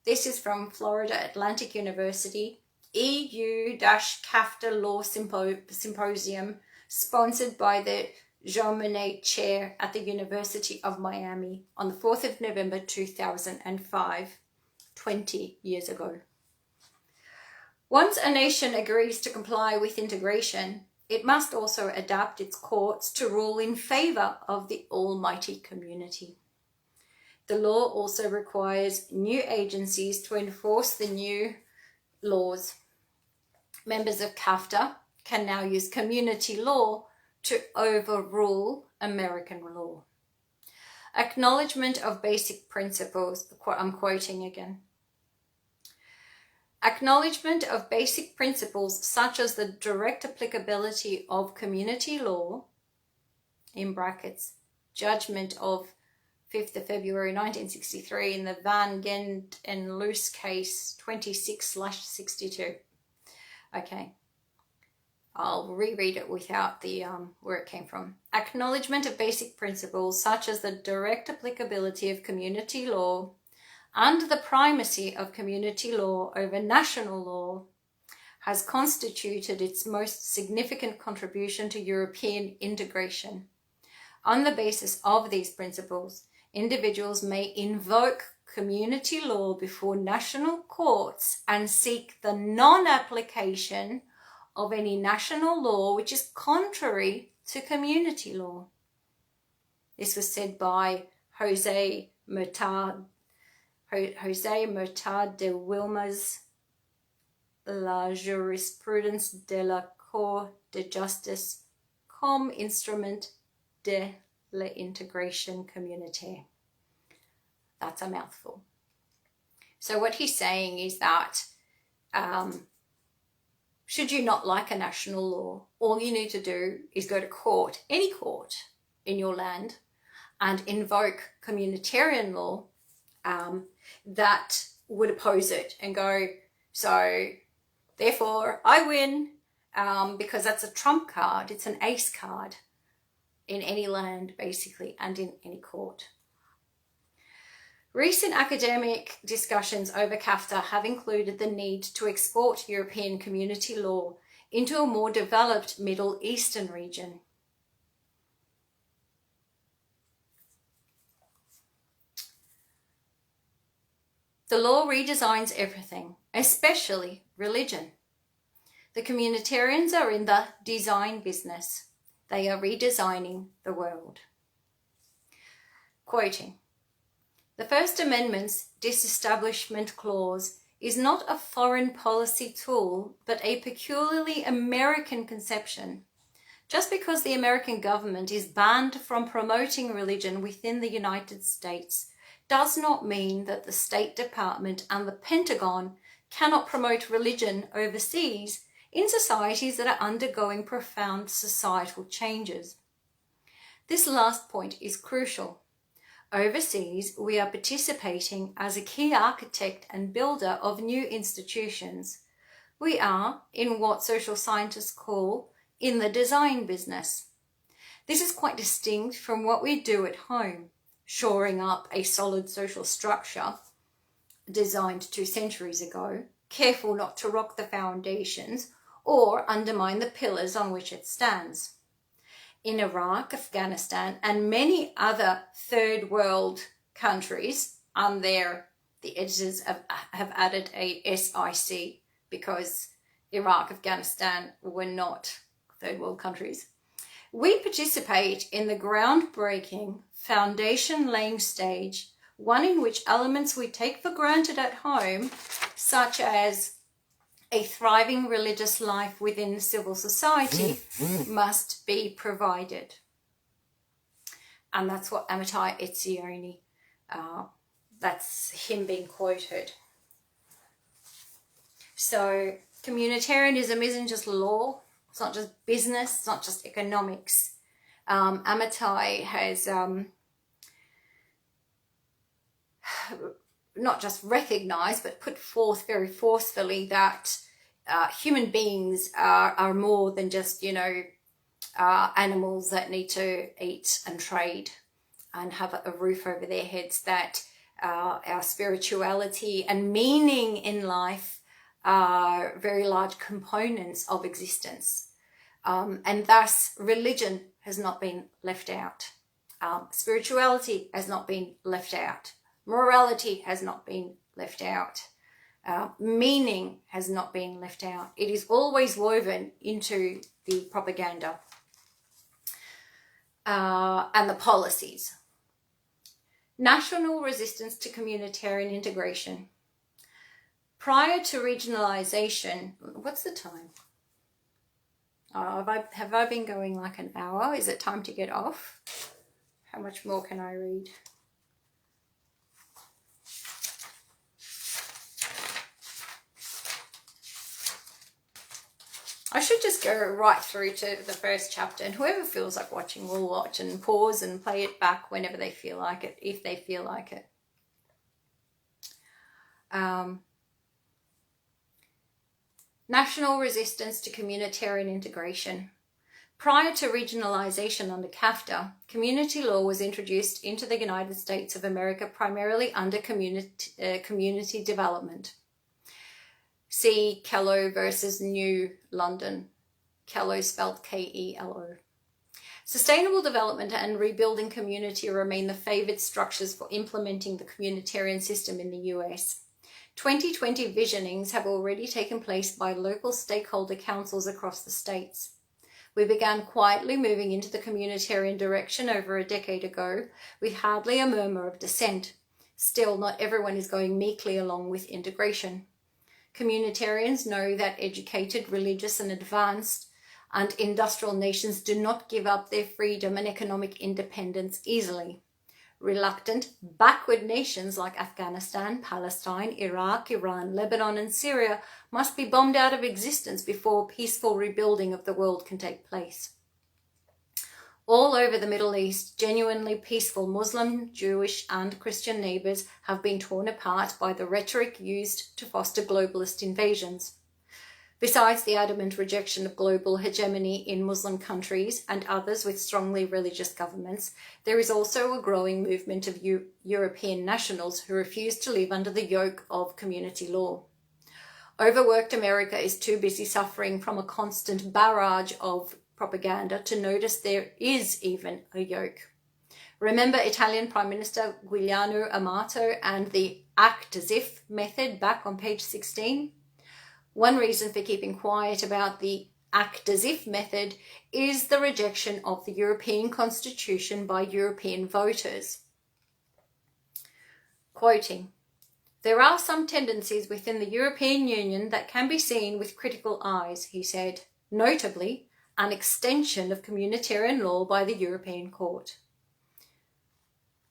This is from Florida Atlantic University, EU-CAFTA Law Symposium, sponsored by the Jean Monnet Chair at the University of Miami on the 4th of November 2005, 20 years ago. Once a nation agrees to comply with integration, it must also adapt its courts to rule in favour of the almighty community. The law also requires new agencies to enforce the new laws. Members of CAFTA can now use community law to overrule American law. Acknowledgement of basic principles, I'm quoting again. Acknowledgement of basic principles such as the direct applicability of community law, in brackets, judgment of 5th of February 1963 in the Van Gent and Loos case 26/62. Okay, I'll reread it without the where it came from. Acknowledgement of basic principles such as the direct applicability of community law and the primacy of community law over national law has constituted its most significant contribution to European integration. On the basis of these principles, individuals may invoke community law before national courts and seek the non-application of any national law which is contrary to community law. This was said by José Murtad de Wilmas, La jurisprudence de la Cour de justice comme instrument de l'intégration communautaire. That's a mouthful. So what he's saying is that should you not like a national law, all you need to do is go to court, any court in your land, and invoke communitarian law that would oppose it and go, so therefore I win, because that's a trump card, it's an ace card in any land basically and in any court. Recent academic discussions over CAFTA have included the need to export European community law into a more developed Middle Eastern region. The law redesigns everything, especially religion. The communitarians are in the design business. They are redesigning the world. Quoting, "The First Amendment's disestablishment clause is not a foreign policy tool, but a peculiarly American conception. Just because the American government is banned from promoting religion within the United States does not mean that the State Department and the Pentagon cannot promote religion overseas in societies that are undergoing profound societal changes. This last point is crucial. Overseas, we are participating as a key architect and builder of new institutions. We are, in what social scientists call, in the design business. This is quite distinct from what we do at home, shoring up a solid social structure designed 2 centuries ago, careful not to rock the foundations or undermine the pillars on which it stands. In Iraq, Afghanistan, and many other third world countries, the editors have added a SIC because Iraq, Afghanistan were not third world countries. We participate in the groundbreaking foundation laying stage, one in which elements we take for granted at home, such as a thriving religious life within civil society, must be provided." And that's what Amitai Etzioni, that's him being quoted. So communitarianism isn't just law, it's not just business, it's not just economics. Amitai has not just recognised but put forth very forcefully that human beings are more than just, animals that need to eat and trade and have a roof over their heads, that our spirituality and meaning in life are very large components of existence. And thus religion has not been left out. Spirituality has not been left out. Morality has not been left out. Meaning has not been left out. It is always woven into the propaganda and the policies. National resistance to communitarian integration. Prior to regionalisation, what's the time? Oh, have I been going like an hour? Is it time to get off? How much more can I read? I should just go right through to the first chapter, and whoever feels like watching will watch and pause and play it back whenever they feel like it, if they feel like it. National resistance to communitarian integration. Prior to regionalisation under CAFTA, community law was introduced into the United States of America primarily under community development. See Kello versus New London. Kello spelled K-E-L-O. Sustainable development and rebuilding community remain the favoured structures for implementing the communitarian system in the US. 2020 visionings have already taken place by local stakeholder councils across the states. We began quietly moving into the communitarian direction over a decade ago, with hardly a murmur of dissent. Still, not everyone is going meekly along with integration. Communitarians know that educated, religious and advanced and industrial nations do not give up their freedom and economic independence easily. Reluctant, backward nations like Afghanistan, Palestine, Iraq, Iran, Lebanon and Syria must be bombed out of existence before peaceful rebuilding of the world can take place. All over the Middle East, genuinely peaceful Muslim, Jewish and Christian neighbours have been torn apart by the rhetoric used to foster globalist invasions. Besides the adamant rejection of global hegemony in Muslim countries and others with strongly religious governments, there is also a growing movement of European nationals who refuse to live under the yoke of community law. Overworked America is too busy suffering from a constant barrage of propaganda to notice there is even a yoke. Remember Italian Prime Minister Giuliano Amato and the act as if method back on page 16? One reason for keeping quiet about the act as if method is the rejection of the European Constitution by European voters. Quoting, "There are some tendencies within the European Union that can be seen with critical eyes," he said, "notably an extension of communitarian law by the European Court."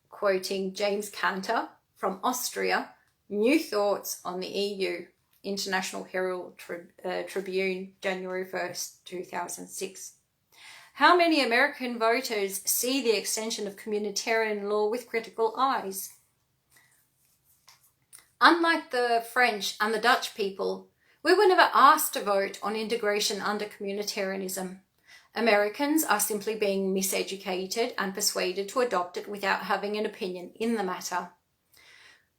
Quoting James Cantor from Austria, New Thoughts on the EU, International Herald Tribune, January 1st, 2006. How many American voters see the extension of communitarian law with critical eyes? Unlike the French and the Dutch people, we were never asked to vote on integration under communitarianism. Americans are simply being miseducated and persuaded to adopt it without having an opinion in the matter.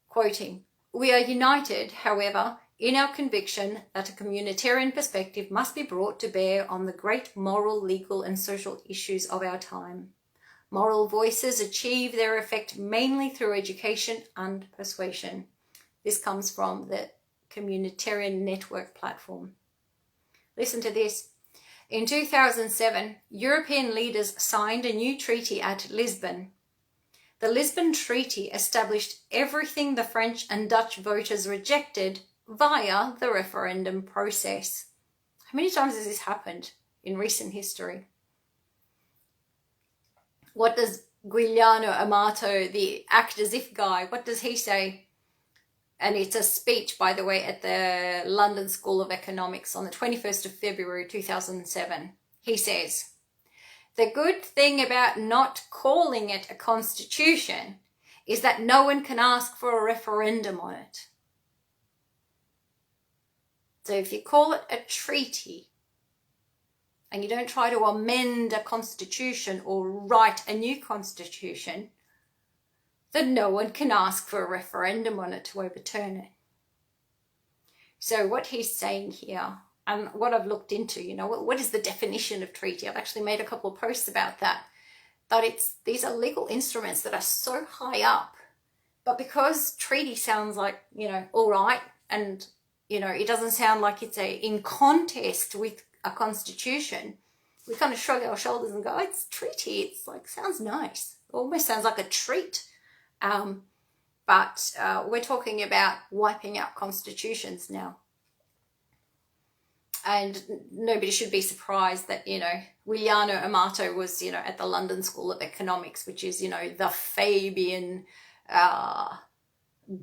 Quoting, "We are united, however, in our conviction that a communitarian perspective must be brought to bear on the great moral, legal and social issues of our time. Moral voices achieve their effect mainly through education and persuasion." This comes from the Communitarian Network platform. Listen to this. In 2007, European leaders signed a new treaty at Lisbon. The Lisbon Treaty established everything the French and Dutch voters rejected via the referendum process. How many times has this happened in recent history? What does Giuliano Amato, the act as if guy, what does he say? And it's a speech, by the way, at the London School of Economics on the 21st of February 2007. He says, "The good thing about not calling it a constitution is that no one can ask for a referendum on it. So if you call it a treaty and you don't try to amend a constitution or write a new constitution, then no one can ask for a referendum on it to overturn it." So what he's saying here, and what I've looked into, what is the definition of treaty? I've actually made a couple of posts about that. That these are legal instruments that are so high up, but because treaty sounds like, all right, and you know, it doesn't sound like it's in contest with a constitution, we kind of shrug our shoulders and go, oh, it's a treaty. It's like, sounds nice. It almost sounds like a treat. But we're talking about wiping out constitutions now. And nobody should be surprised that, you know, Giuliano Amato was, you know, at the London School of Economics, which is, you know, the Fabian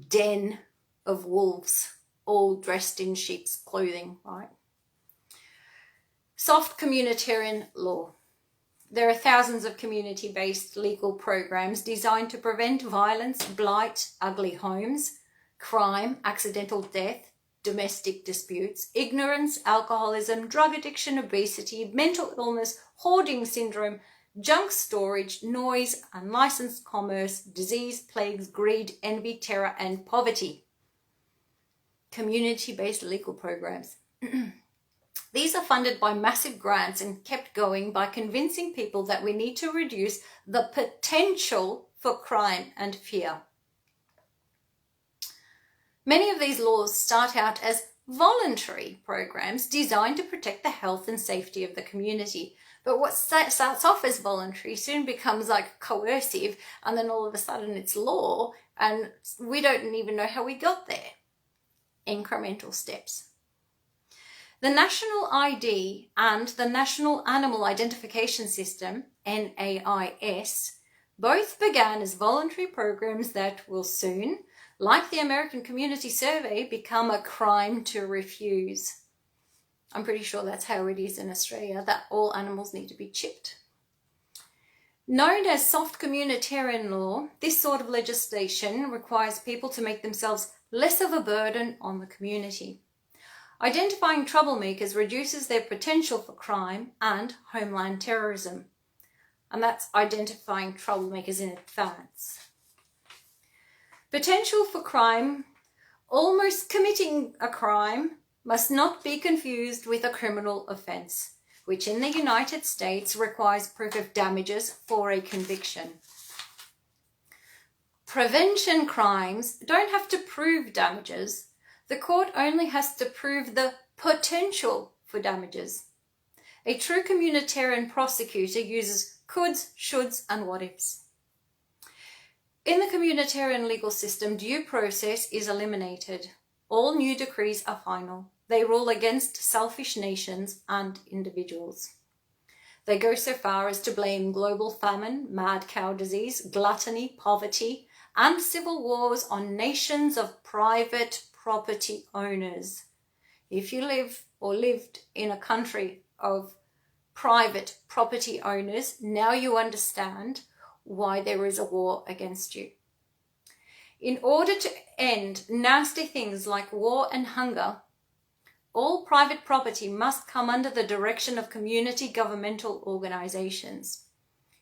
den of wolves, all dressed in sheep's clothing, right? Soft communitarian law. There are thousands of community-based legal programs designed to prevent violence, blight, ugly homes, crime, accidental death, domestic disputes, ignorance, alcoholism, drug addiction, obesity, mental illness, hoarding syndrome, junk storage, noise, unlicensed commerce, disease, plagues, greed, envy, terror, and poverty. Community-based legal programs. These are funded by massive grants and kept going by convincing people that we need to reduce the potential for crime and fear. Many of these laws start out as voluntary programs designed to protect the health and safety of the community. But what starts off as voluntary soon becomes like coercive, and then all of a sudden it's law, and we don't even know how we got there. Incremental steps. The National ID and the National Animal Identification System, NAIS, both began as voluntary programs that will soon, like the American Community Survey, become a crime to refuse. I'm pretty sure that's how it is in Australia, that all animals need to be chipped. Known as soft communitarian law, this sort of legislation requires people to make themselves less of a burden on the community. Identifying troublemakers reduces their potential for crime and homeland terrorism. And that's identifying troublemakers in advance. Potential for crime, almost committing a crime, must not be confused with a criminal offence, which in the United States requires proof of damages for a conviction. Prevention crimes don't have to prove damages. The court only has to prove the potential for damages. A true communitarian prosecutor uses coulds, shoulds, and what ifs. In the communitarian legal system, due process is eliminated. All new decrees are final. They rule against selfish nations and individuals. They go so far as to blame global famine, mad cow disease, gluttony, poverty, and civil wars on nations of private property owners. If you live or lived in a country of private property owners, now you understand why there is a war against you. In order to end nasty things like war and hunger, all private property must come under the direction of community governmental organizations.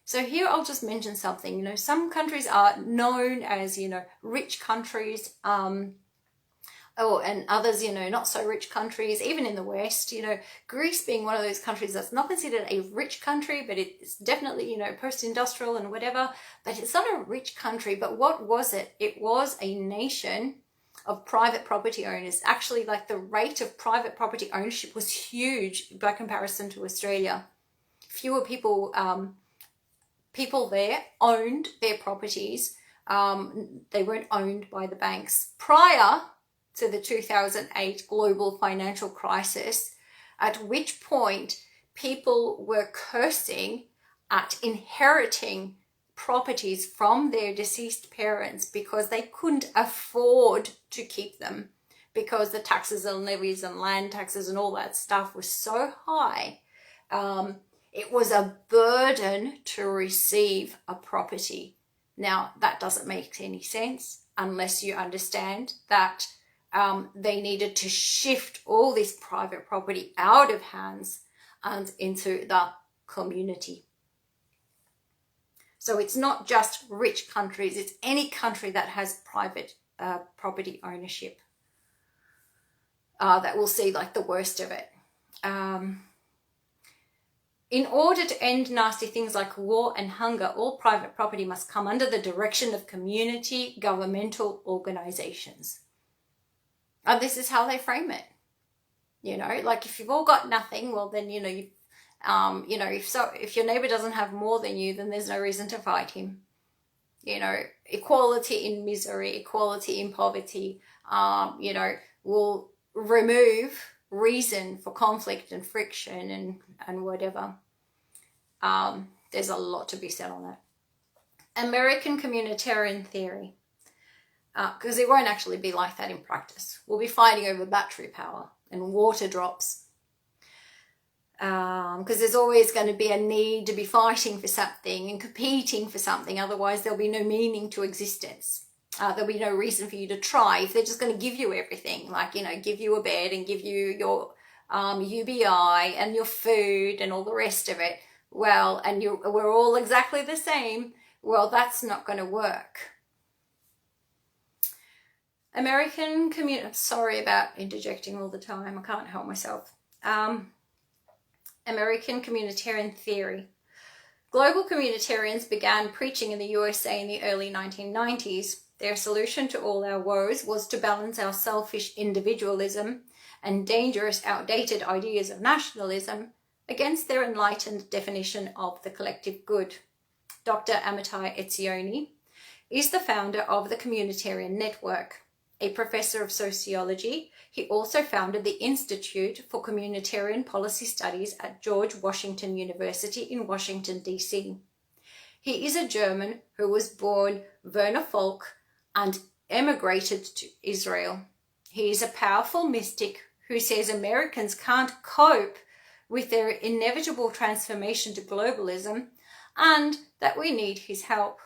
So here I'll just mention something. You know, some countries are known as, you know, rich countries, and others, you know, not so rich countries, even in the West, you know, Greece being one of those countries that's not considered a rich country, but it's definitely, you know, post-industrial and whatever, but it's not a rich country. But what was it? It was a nation of private property owners. Actually, like the rate of private property ownership was huge by comparison to Australia. Fewer people, people there owned their properties. They weren't owned by the banks. Prior to the 2008 global financial crisis, at which point people were cursing at inheriting properties from their deceased parents because they couldn't afford to keep them, because the taxes and levies and land taxes and all that stuff was so high. It was a burden to receive a property. Now, that doesn't make any sense unless you understand that they needed to shift all this private property out of hands and into the community. So it's not just rich countries, it's any country that has private property ownership that will see like the worst of it. In order to end nasty things like war and hunger, all private property must come under the direction of community governmental organizations. And this is how they frame it. You know, like if you've all got nothing, well then, you know, if your neighbor doesn't have more than you, then there's no reason to fight him. You know, equality in misery, equality in poverty, you know, will remove reason for conflict and friction and whatever. There's a lot to be said on that. American communitarian theory. Because it won't actually be like that in practice. We'll be fighting over battery power and water drops. Because there's always going to be a need to be fighting for something and competing for something. Otherwise, there'll be no meaning to existence. There'll be no reason for you to try if they're just going to give you everything. Like, you know, give you a bed and give you your UBI and your food and all the rest of it. Well, and we're all exactly the same. Well, that's not going to work. American community, sorry about interjecting all the time, I can't help myself. American communitarian theory. Global communitarians began preaching in the USA in the early 1990s. Their solution to all our woes was to balance our selfish individualism and dangerous, outdated ideas of nationalism against their enlightened definition of the collective good. Dr. Amitai Etzioni is the founder of the Communitarian Network. A professor of sociology, he also founded the Institute for Communitarian Policy Studies at George Washington University in Washington, D.C. He is a German who was born Werner Volk and emigrated to Israel. He is a powerful mystic who says Americans can't cope with their inevitable transformation to globalism and that we need his help.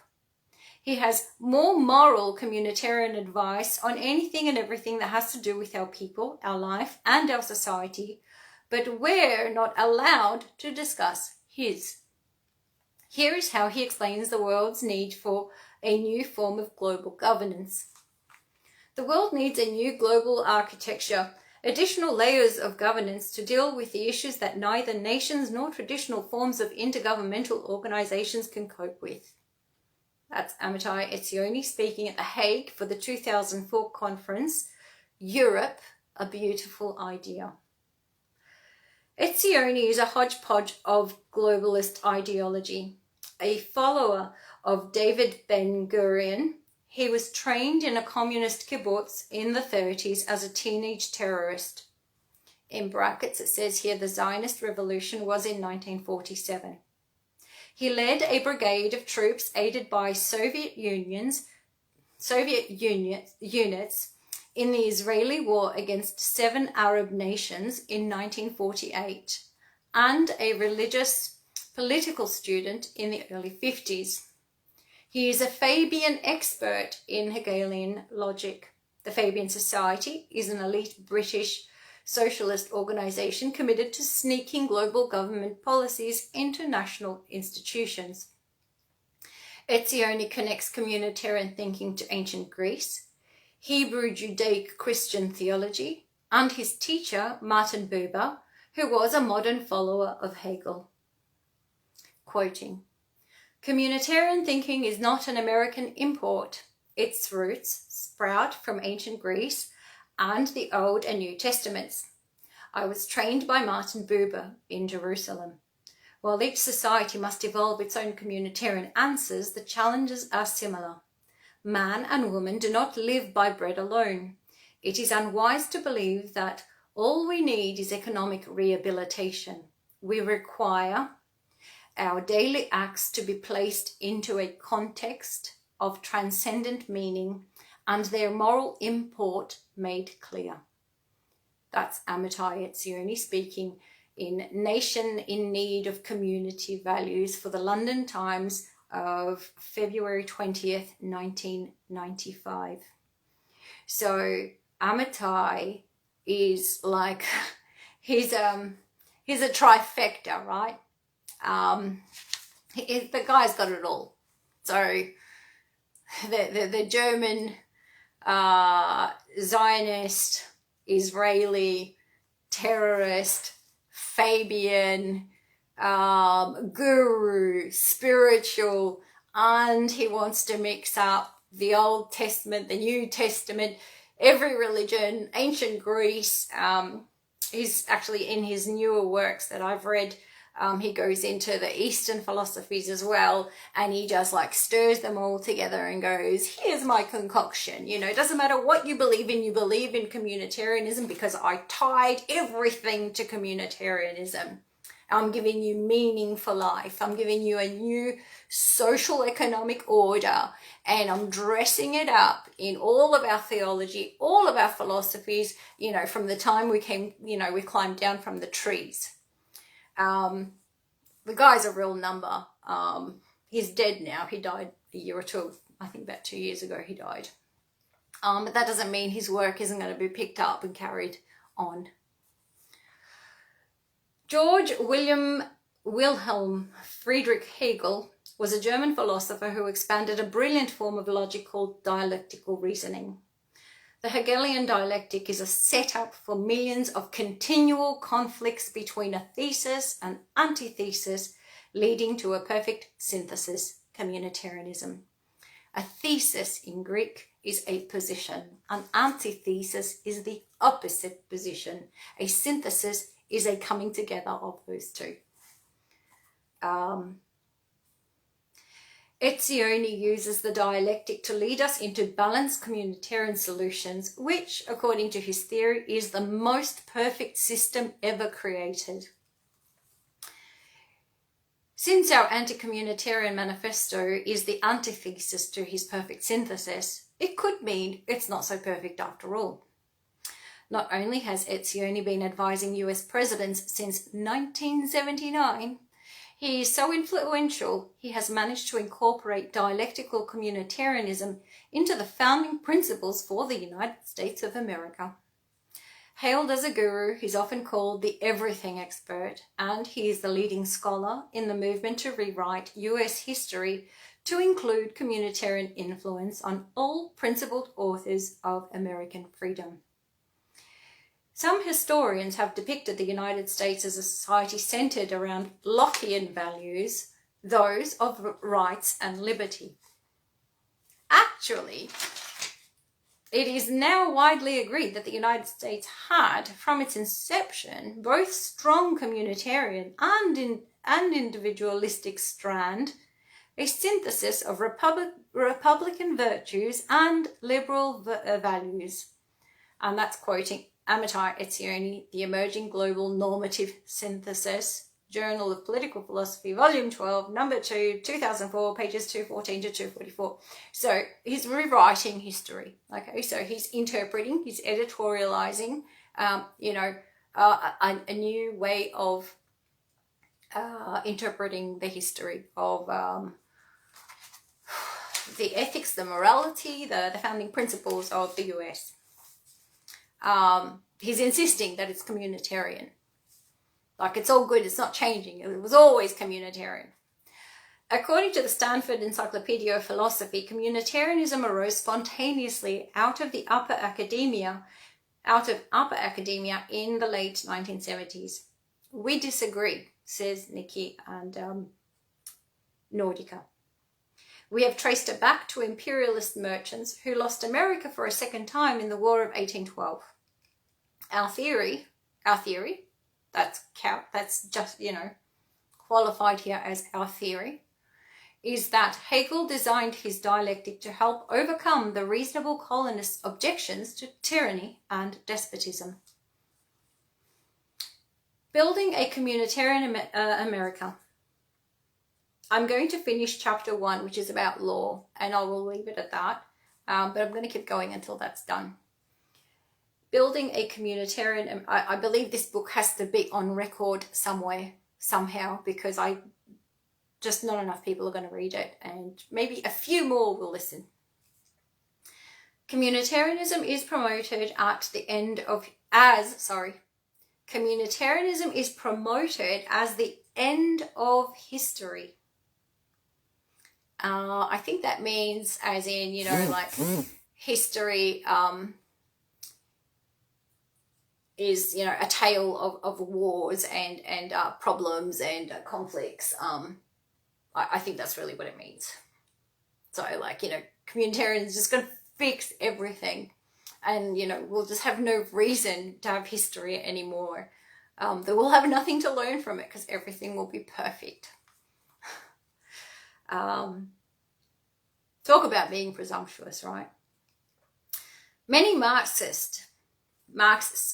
He has more moral communitarian advice on anything and everything that has to do with our people, our life, and our society, but we're not allowed to discuss his. Here is how he explains the world's need for a new form of global governance. The world needs a new global architecture, additional layers of governance to deal with the issues that neither nations nor traditional forms of intergovernmental organizations can cope with. That's Amitai Etzioni speaking at The Hague for the 2004 conference, Europe, a Beautiful Idea. Etzioni is a hodgepodge of globalist ideology. A follower of David Ben-Gurion, he was trained in a communist kibbutz in the 30s as a teenage terrorist. In brackets it says here the Zionist revolution was in 1947. He led a brigade of troops aided by Soviet units in the Israeli war against 7 Arab nations in 1948 and a religious political student in the early 50s. He is a Fabian expert in Hegelian logic. The Fabian Society is an elite British socialist organisation committed to sneaking global government policies into national institutions. Etzioni connects communitarian thinking to ancient Greece, Hebrew Judaic Christian theology, and his teacher, Martin Buber, who was a modern follower of Hegel. Quoting, "Communitarian thinking is not an American import. Its roots sprout from ancient Greece and the Old and New Testaments. I was trained by Martin Buber in Jerusalem. While each society must evolve its own communitarian answers, the challenges are similar. Man and woman do not live by bread alone. It is unwise to believe that all we need is economic rehabilitation. We require our daily acts to be placed into a context of transcendent meaning and their moral import made clear." That's Amitai Etzioni speaking in Nation in Need of Community Values for the London Times of February 20th, 1995. So Amitai is like, he's a trifecta, right? The guy's got it all. So the German Zionist, Israeli, terrorist, Fabian, guru, spiritual, and he wants to mix up the Old Testament, the New Testament. every religion, ancient Greece. He's actually, in his newer works that I've read, he goes into the Eastern philosophies as well, and he just like stirs them all together and goes, here's my concoction. You know, it doesn't matter what you believe in communitarianism, because I tied everything to communitarianism. I'm giving you meaning for life. I'm giving you a new social economic order, and I'm dressing it up in all of our theology, all of our philosophies, you know, from the time we came, you know, we climbed down from the trees. The guy's a real number. He's dead now. He died a year or two, I think about 2 years ago he died. But that doesn't mean his work isn't going to be picked up and carried on. George Wilhelm Friedrich Hegel was a German philosopher who expanded a brilliant form of logic called dialectical reasoning. The Hegelian dialectic is a setup for millions of continual conflicts between a thesis and antithesis, leading to a perfect synthesis, communitarianism. A thesis in Greek is a position. An antithesis is the opposite position. A synthesis is a coming together of those two. Etzioni uses the dialectic to lead us into balanced communitarian solutions, which, according to his theory, is the most perfect system ever created. Since our anti-communitarian manifesto is the antithesis to his perfect synthesis, it could mean it's not so perfect after all. Not only has Etzioni been advising US presidents since 1979, he is so influential, he has managed to incorporate dialectical communitarianism into the founding principles for the United States of America. Hailed as a guru, he's often called the everything expert, and he is the leading scholar in the movement to rewrite US history to include communitarian influence on all principled authors of American freedom. Some historians have depicted the United States as a society centered around Lockean values, those of rights and liberty. Actually, it is now widely agreed that the United States had, from its inception, both strong communitarian and individualistic strand, a synthesis of Republican virtues and liberal values. And that's quoting Amitai Etzioni, The Emerging Global Normative Synthesis, Journal of Political Philosophy, Volume 12, Number 2, 2004, pages 214 to 244. So he's rewriting history, okay? So he's interpreting, he's editorializing, a new way of interpreting the history of the ethics, the morality, the founding principles of the US. He's insisting that it's communitarian. Like, it's all good, it's not changing. It was always communitarian. According to the Stanford Encyclopedia of Philosophy, communitarianism arose spontaneously out of upper academia in the late 1970s. We disagree, says Niki and Nordica. We have traced it back to imperialist merchants who lost America for a second time in the War of 1812. Our theory, that's just, qualified here as our theory, is that Hegel designed his dialectic to help overcome the reasonable colonists' objections to tyranny and despotism. Building a communitarian America. I'm going to finish chapter 1, which is about law, and I will leave it at that, but I'm going to keep going until that's done. Building a communitarian, I believe this book has to be on record somewhere, somehow, because just not enough people are going to read it, and maybe a few more will listen. Communitarianism is promoted Communitarianism is promoted as the end of history. I think that means as in, history is, a tale of wars and problems and conflicts. I think that's really what it means. So, communitarian is just going to fix everything. and, you know, we'll just have no reason to have history anymore. That we'll have nothing to learn from it because everything will be perfect. Talk about being presumptuous, right? Many Marxists,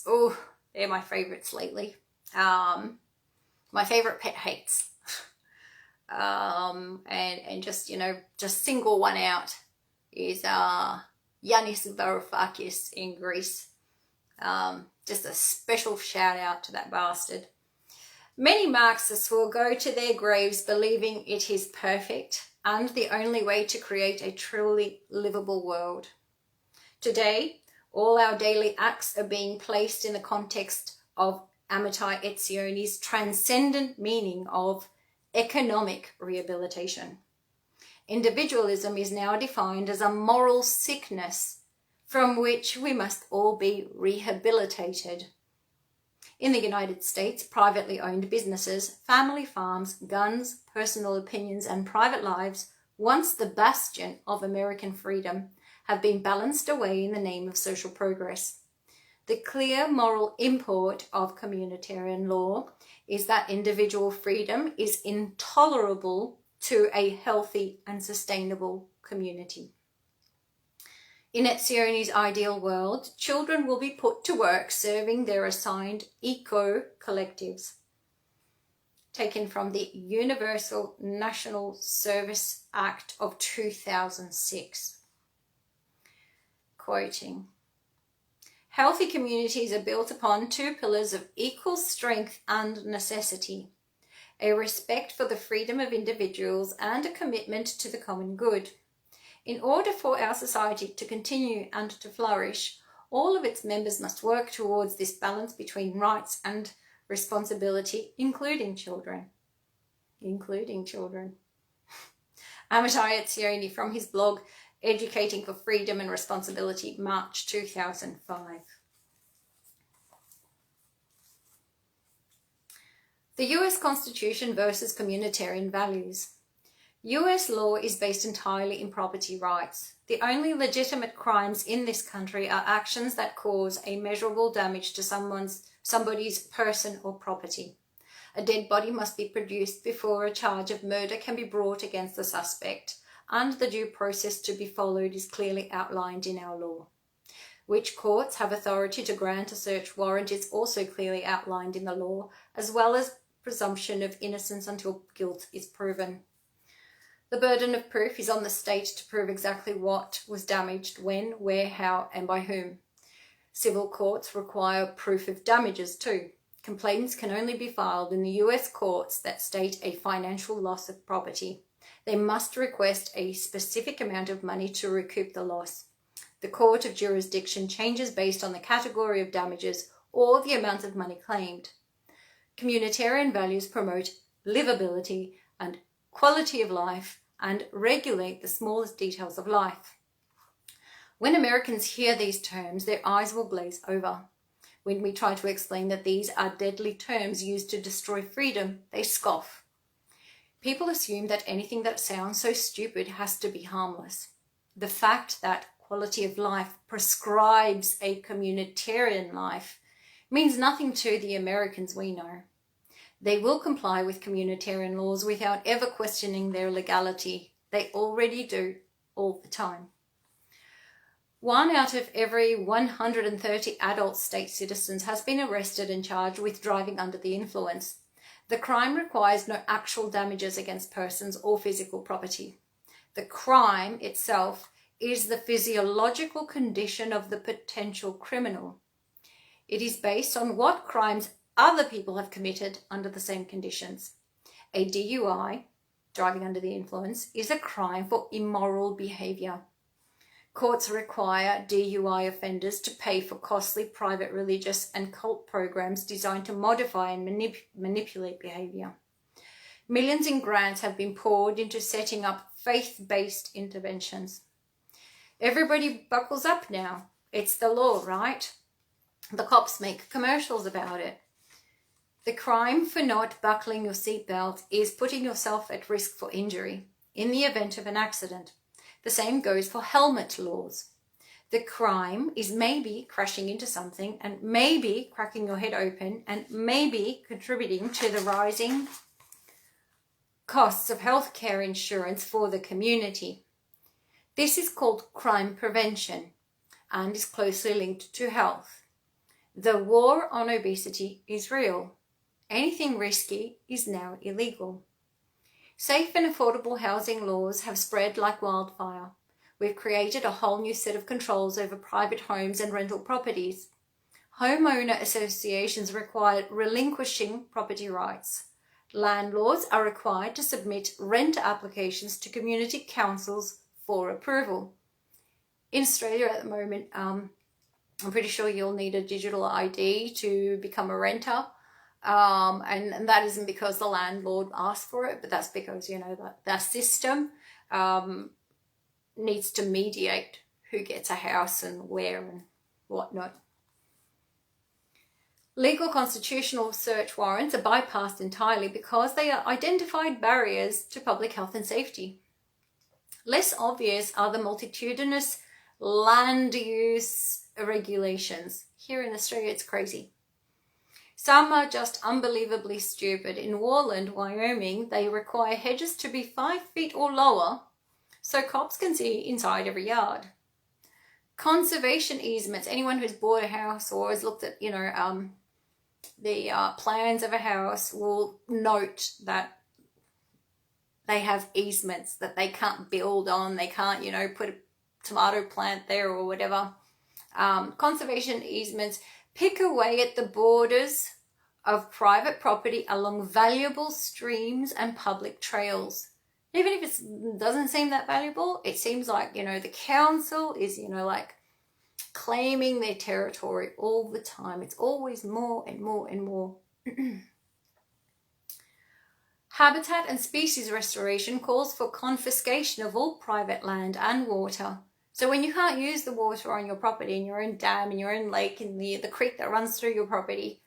oh, they're my favorites lately. My favorite pet hates. And just, you know, just single one out is Yanis Varoufakis in Greece. Just a special shout out to that bastard. Many Marxists will go to their graves believing it is perfect and the only way to create a truly livable world. Today, all our daily acts are being placed in the context of Amitai Etzioni's transcendent meaning of economic rehabilitation. Individualism is now defined as a moral sickness from which we must all be rehabilitated. In the United States, privately owned businesses, family farms, guns, personal opinions, and private lives, once the bastion of American freedom, have been balanced away in the name of social progress. The clear moral import of communitarian law is that individual freedom is intolerable to a healthy and sustainable community. In Etzioni's ideal world, children will be put to work serving their assigned eco-collectives. Taken from the Universal National Service Act of 2006. Quoting, "Healthy communities are built upon two pillars of equal strength and necessity, a respect for the freedom of individuals and a commitment to the common good. In order for our society to continue and to flourish, all of its members must work towards this balance between rights and responsibility, including children." Including children. Amitai Etzioni from his blog, Educating for Freedom and Responsibility, March 2005. The US Constitution versus communitarian values. US law is based entirely in property rights. The only legitimate crimes in this country are actions that cause a measurable damage to somebody's person or property. A dead body must be produced before a charge of murder can be brought against the suspect, and the due process to be followed is clearly outlined in our law. Which courts have authority to grant a search warrant is also clearly outlined in the law, as well as presumption of innocence until guilt is proven. The burden of proof is on the state to prove exactly what was damaged, when, where, how, and by whom. Civil courts require proof of damages too. Complaints can only be filed in the US courts that state a financial loss of property. They must request a specific amount of money to recoup the loss. The court of jurisdiction changes based on the category of damages or the amount of money claimed. Communitarian values promote livability and quality of life and regulate the smallest details of life. When Americans hear these terms, their eyes will glaze over. When we try to explain that these are deadly terms used to destroy freedom, they scoff. People assume that anything that sounds so stupid has to be harmless. The fact that quality of life prescribes a communitarian life means nothing to the Americans we know. They will comply with communitarian laws without ever questioning their legality. They already do, all the time. 1 out of every 130 adult state citizens has been arrested and charged with driving under the influence. The crime requires no actual damages against persons or physical property. The crime itself is the physiological condition of the potential criminal. It is based on what crimes other people have committed under the same conditions. A DUI, driving under the influence, is a crime for immoral behaviour. Courts require DUI offenders to pay for costly private religious and cult programs designed to modify and manipulate behaviour. Millions in grants have been poured into setting up faith-based interventions. Everybody buckles up now. It's the law, right? The cops make commercials about it. The crime for not buckling your seatbelt is putting yourself at risk for injury in the event of an accident. The same goes for helmet laws. The crime is maybe crashing into something and maybe cracking your head open and maybe contributing to the rising costs of healthcare insurance for the community. This is called crime prevention and is closely linked to health. The war on obesity is real. Anything risky is now illegal. Safe and affordable housing laws have spread like wildfire. We've created a whole new set of controls over private homes and rental properties. Homeowner associations require relinquishing property rights. Landlords are required to submit rent applications to community councils for approval. In Australia at the moment, I'm pretty sure you'll need a digital ID to become a renter. And that isn't because the landlord asked for it, but that's because, you know, the system needs to mediate who gets a house and where and whatnot. Legal constitutional search warrants are bypassed entirely because they are identified barriers to public health and safety. Less obvious are the multitudinous land use regulations. Here in Australia, it's crazy. Some are just unbelievably stupid. In Warland, Wyoming, they require hedges to be 5 feet or lower so cops can see inside every yard. Conservation easements. Anyone who's bought a house or has looked at, the plans of a house will note that they have easements that they can't build on. They can't, put a tomato plant there or whatever. Conservation easements pick away at the borders of private property along valuable streams and public trails. Even if it doesn't seem that valuable, it seems like, the council is, claiming their territory all the time. It's always more and more and more. Habitat and species restoration calls for confiscation of all private land and water. So when you can't use the water on your property in your own dam, in your own lake, in the creek that runs through your property,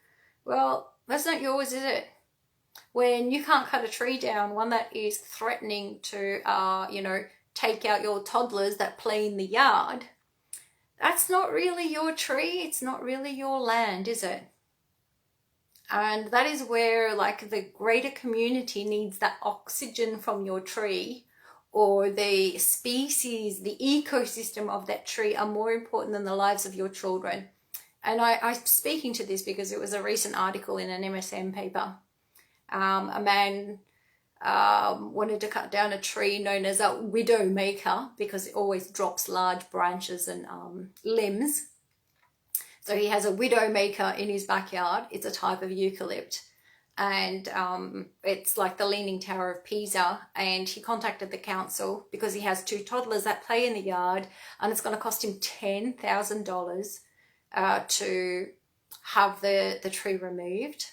well, that's not yours, is it? When you can't cut a tree down, one that is threatening to, take out your toddlers that play in the yard, that's not really your tree. It's not really your land, is it? And that is where, the greater community needs that oxygen from your tree, or the species, the ecosystem of that tree are more important than the lives of your children. And I'm speaking to this because it was a recent article in an MSM paper. A man wanted to cut down a tree known as a widow maker because it always drops large branches and limbs. So he has a widow maker in his backyard. It's a type of eucalypt. And it's like the Leaning Tower of Pisa. And he contacted the council because he has 2 toddlers that play in the yard. And it's going to cost him $10,000 to have the tree removed.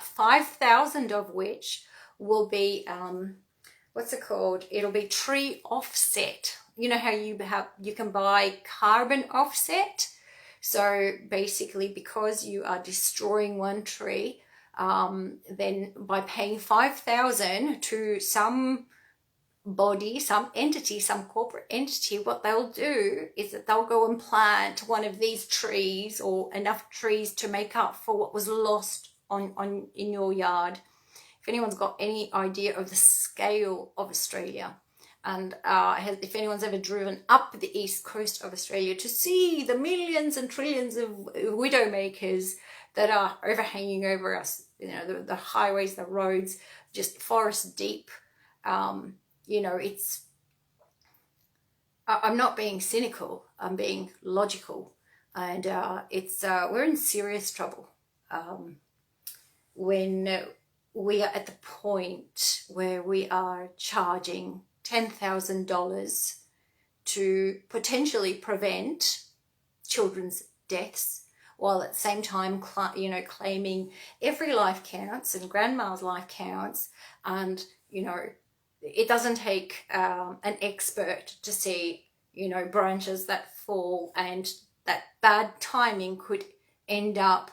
5,000 of which will be, it'll be tree offset. You know how you can buy carbon offset? So basically, because you are destroying one tree, then by paying 5,000 to some body, some entity, some corporate entity, what they'll do is that they'll go and plant one of these trees or enough trees to make up for what was lost in your yard. If anyone's got any idea of the scale of Australia, and if anyone's ever driven up the east coast of Australia to see the millions and trillions of widow makers that are overhanging over us, the highways, the roads, just forest deep, it's, I'm not being cynical, I'm being logical, and we're in serious trouble when we are at the point where we are charging $10,000 to potentially prevent children's deaths, while at the same time, claiming every life counts and grandma's life counts. And, it doesn't take an expert to see, branches that fall, and that bad timing could end up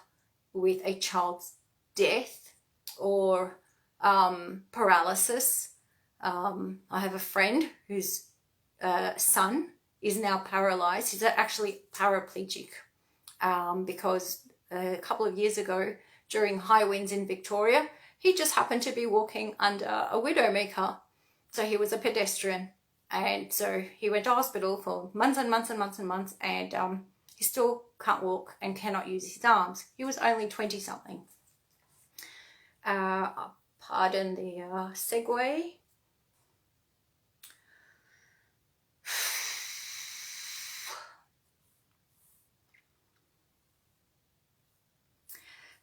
with a child's death or paralysis. I have a friend whose son is now paralyzed. He's actually paraplegic because a couple of years ago during high winds in Victoria, he just happened to be walking under a widowmaker. So he was a pedestrian. And so he went to hospital for months and months and months and months, and he still can't walk and cannot use his arms. He was only 20-something. Pardon the segue.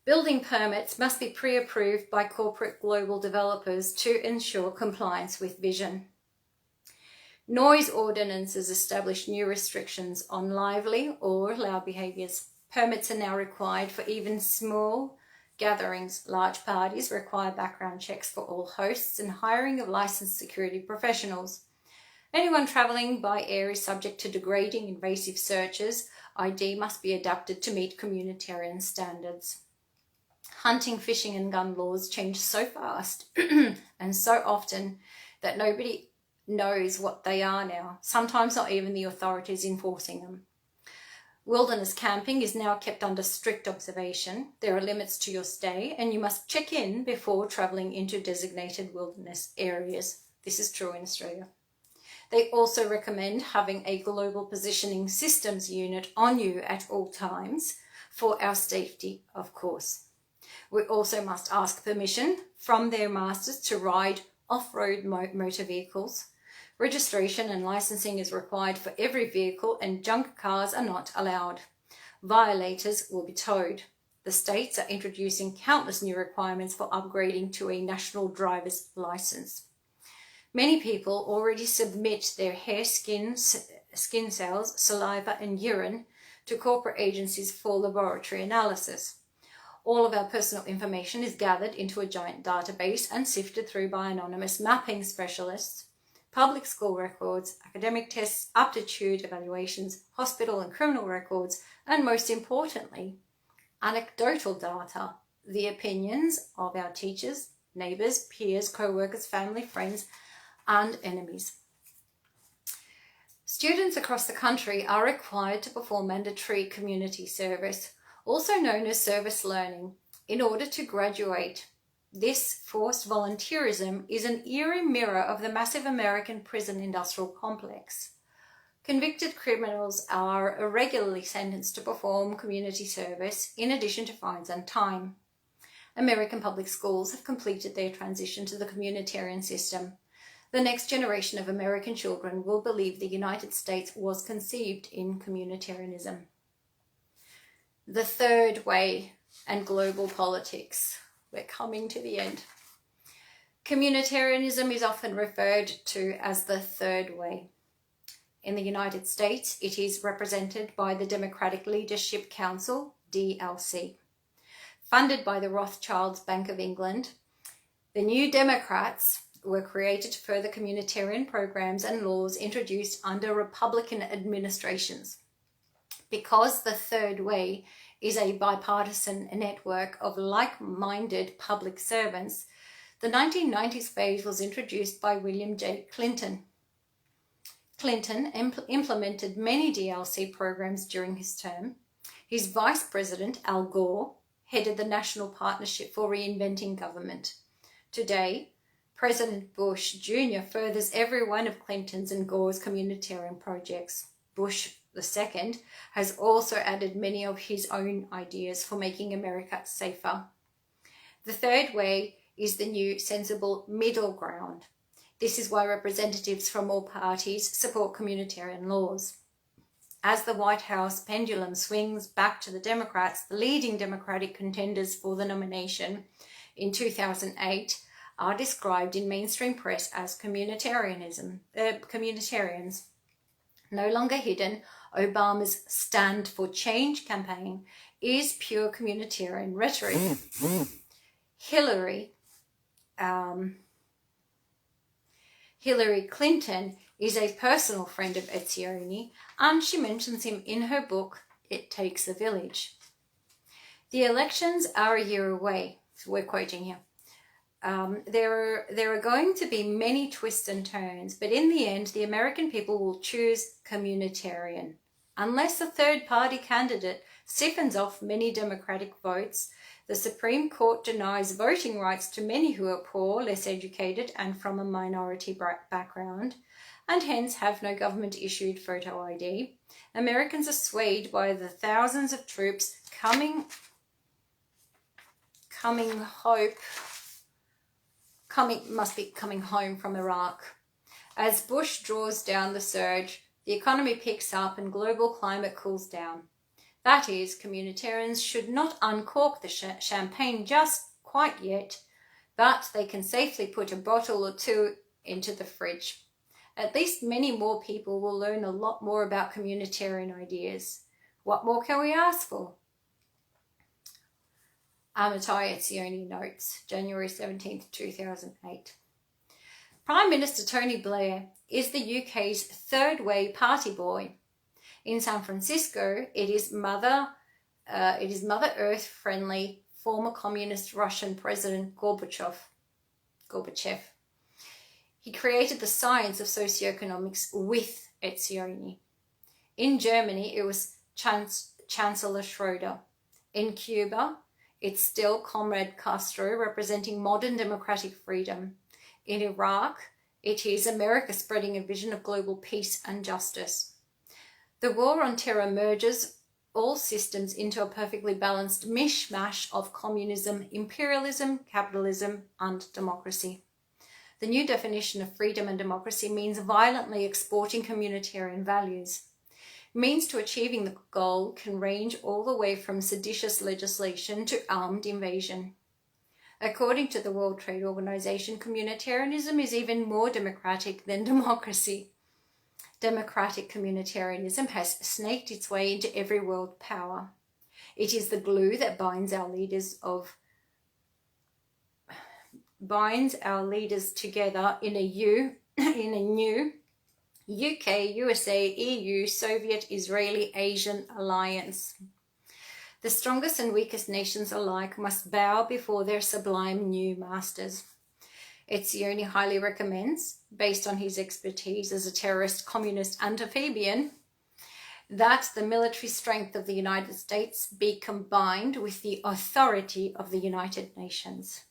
Building permits must be pre-approved by corporate global developers to ensure compliance with vision. Noise ordinances establish new restrictions on lively or loud behaviours. Permits are now required for even small gatherings. Large parties require background checks for all hosts and hiring of licensed security professionals. Anyone travelling by air is subject to degrading invasive searches. ID must be adapted to meet communitarian standards. Hunting, fishing and gun laws change so fast and so often that nobody knows what they are now, sometimes not even the authorities enforcing them. Wilderness camping is now kept under strict observation. There are limits to your stay and you must check in before travelling into designated wilderness areas. This is true in Australia. They also recommend having a global positioning systems unit on you at all times for our safety, of course. We also must ask permission from their masters to ride off-road motor vehicles. Registration and licensing is required for every vehicle and junk cars are not allowed. Violators will be towed. The states are introducing countless new requirements for upgrading to a national driver's license. Many people already submit their hair, skin cells, saliva and urine to corporate agencies for laboratory analysis. All of our personal information is gathered into a giant database and sifted through by anonymous mapping specialists. Public school records, academic tests, aptitude evaluations, hospital and criminal records, and most importantly, anecdotal data, the opinions of our teachers, neighbours, peers, co-workers, family, friends, and enemies. Students across the country are required to perform mandatory community service, also known as service learning, in order to graduate. This forced volunteerism is an eerie mirror of the massive American prison industrial complex. Convicted criminals are irregularly sentenced to perform community service in addition to fines and time. American public schools have completed their transition to the communitarian system. The next generation of American children will believe the United States was conceived in communitarianism. The third way and global politics. We're coming to the end. Communitarianism is often referred to as the third way. In the United States, it is represented by the Democratic Leadership Council, DLC. Funded by the Rothschilds Bank of England, the New Democrats were created to further communitarian programs and laws introduced under Republican administrations. Because the third way is a bipartisan network of like-minded public servants, the 1990s phase was introduced by William J. Clinton. Clinton implemented many DLC programs during his term. His vice president, Al Gore, headed the National Partnership for Reinventing Government. Today, President Bush Jr. furthers every one of Clinton's and Gore's communitarian projects. Bush II has also added many of his own ideas for making America safer. The third way is the new sensible middle ground. This is why representatives from all parties support communitarian laws. As the White House pendulum swings back to the Democrats, the leading Democratic contenders for the nomination in 2008 are described in mainstream press as communitarians. No longer hidden, Obama's Stand for Change campaign is pure communitarian rhetoric. Hillary Clinton is a personal friend of Etzioni, and she mentions him in her book, It Takes a Village. The elections are a year away, so we're quoting here. there are going to be many twists and turns, but in the end, the American people will choose communitarian. Unless a third-party candidate siphons off many Democratic votes, the Supreme Court denies voting rights to many who are poor, less educated, and from a minority background, and hence have no government-issued photo ID. Americans are swayed by the thousands of troops coming home from Iraq. As Bush draws down the surge, the economy picks up and global climate cools down. That is, communitarians should not uncork the champagne just quite yet, but they can safely put a bottle or two into the fridge. At least many more people will learn a lot more about communitarian ideas. What more can we ask for? Amitai Etzioni notes, January 17th, 2008. Prime Minister Tony Blair is the UK's third-way party boy. In San Francisco, it is Mother Earth-friendly former communist Russian President Gorbachev. He created the science of socioeconomics with Etzioni. In Germany, it was Chancellor Schroeder. In Cuba, it's still Comrade Castro representing modern democratic freedom. In Iraq, it is America spreading a vision of global peace and justice. The war on terror merges all systems into a perfectly balanced mishmash of communism, imperialism, capitalism, and democracy. The new definition of freedom and democracy means violently exporting communitarian values. Means to achieving the goal can range all the way from seditious legislation to armed invasion. According to the World Trade Organization, communitarianism is even more democratic than democracy. Democratic communitarianism has snaked its way into every world power. It is the glue that binds our leaders together in a new UK, USA, EU, Soviet, Israeli, Asian alliance. The strongest and weakest nations alike must bow before their sublime new masters. Etzioni highly recommends, based on his expertise as a terrorist, communist, and amphibian, that the military strength of the United States be combined with the authority of the United Nations.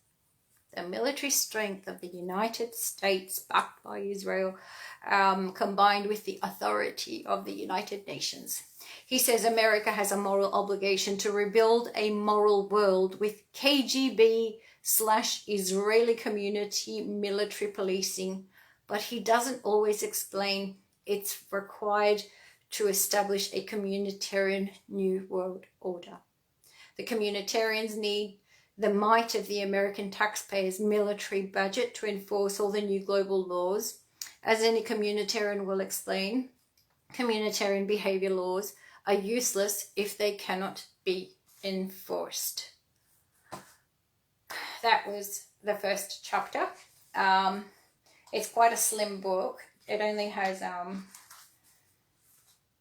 The military strength of the United States, backed by Israel, combined with the authority of the United Nations. He says America has a moral obligation to rebuild a moral world with KGB/Israeli community military policing, but he doesn't always explain it's required to establish a communitarian new world order. The communitarians need the might of the American taxpayers' military budget to enforce all the new global laws. As any communitarian will explain, communitarian behavior laws are useless if they cannot be enforced. That was the first chapter. It's quite a slim book. It only has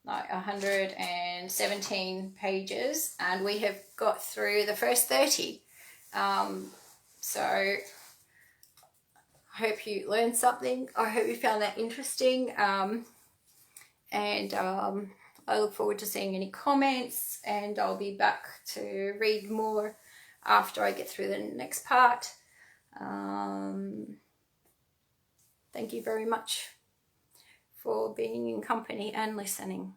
like 117 pages, and we have got through the first 30. So I hope you learned something. I hope you found that interesting. I look forward to seeing any comments, and I'll be back to read more after I get through the next part. Thank you very much for being in company and listening.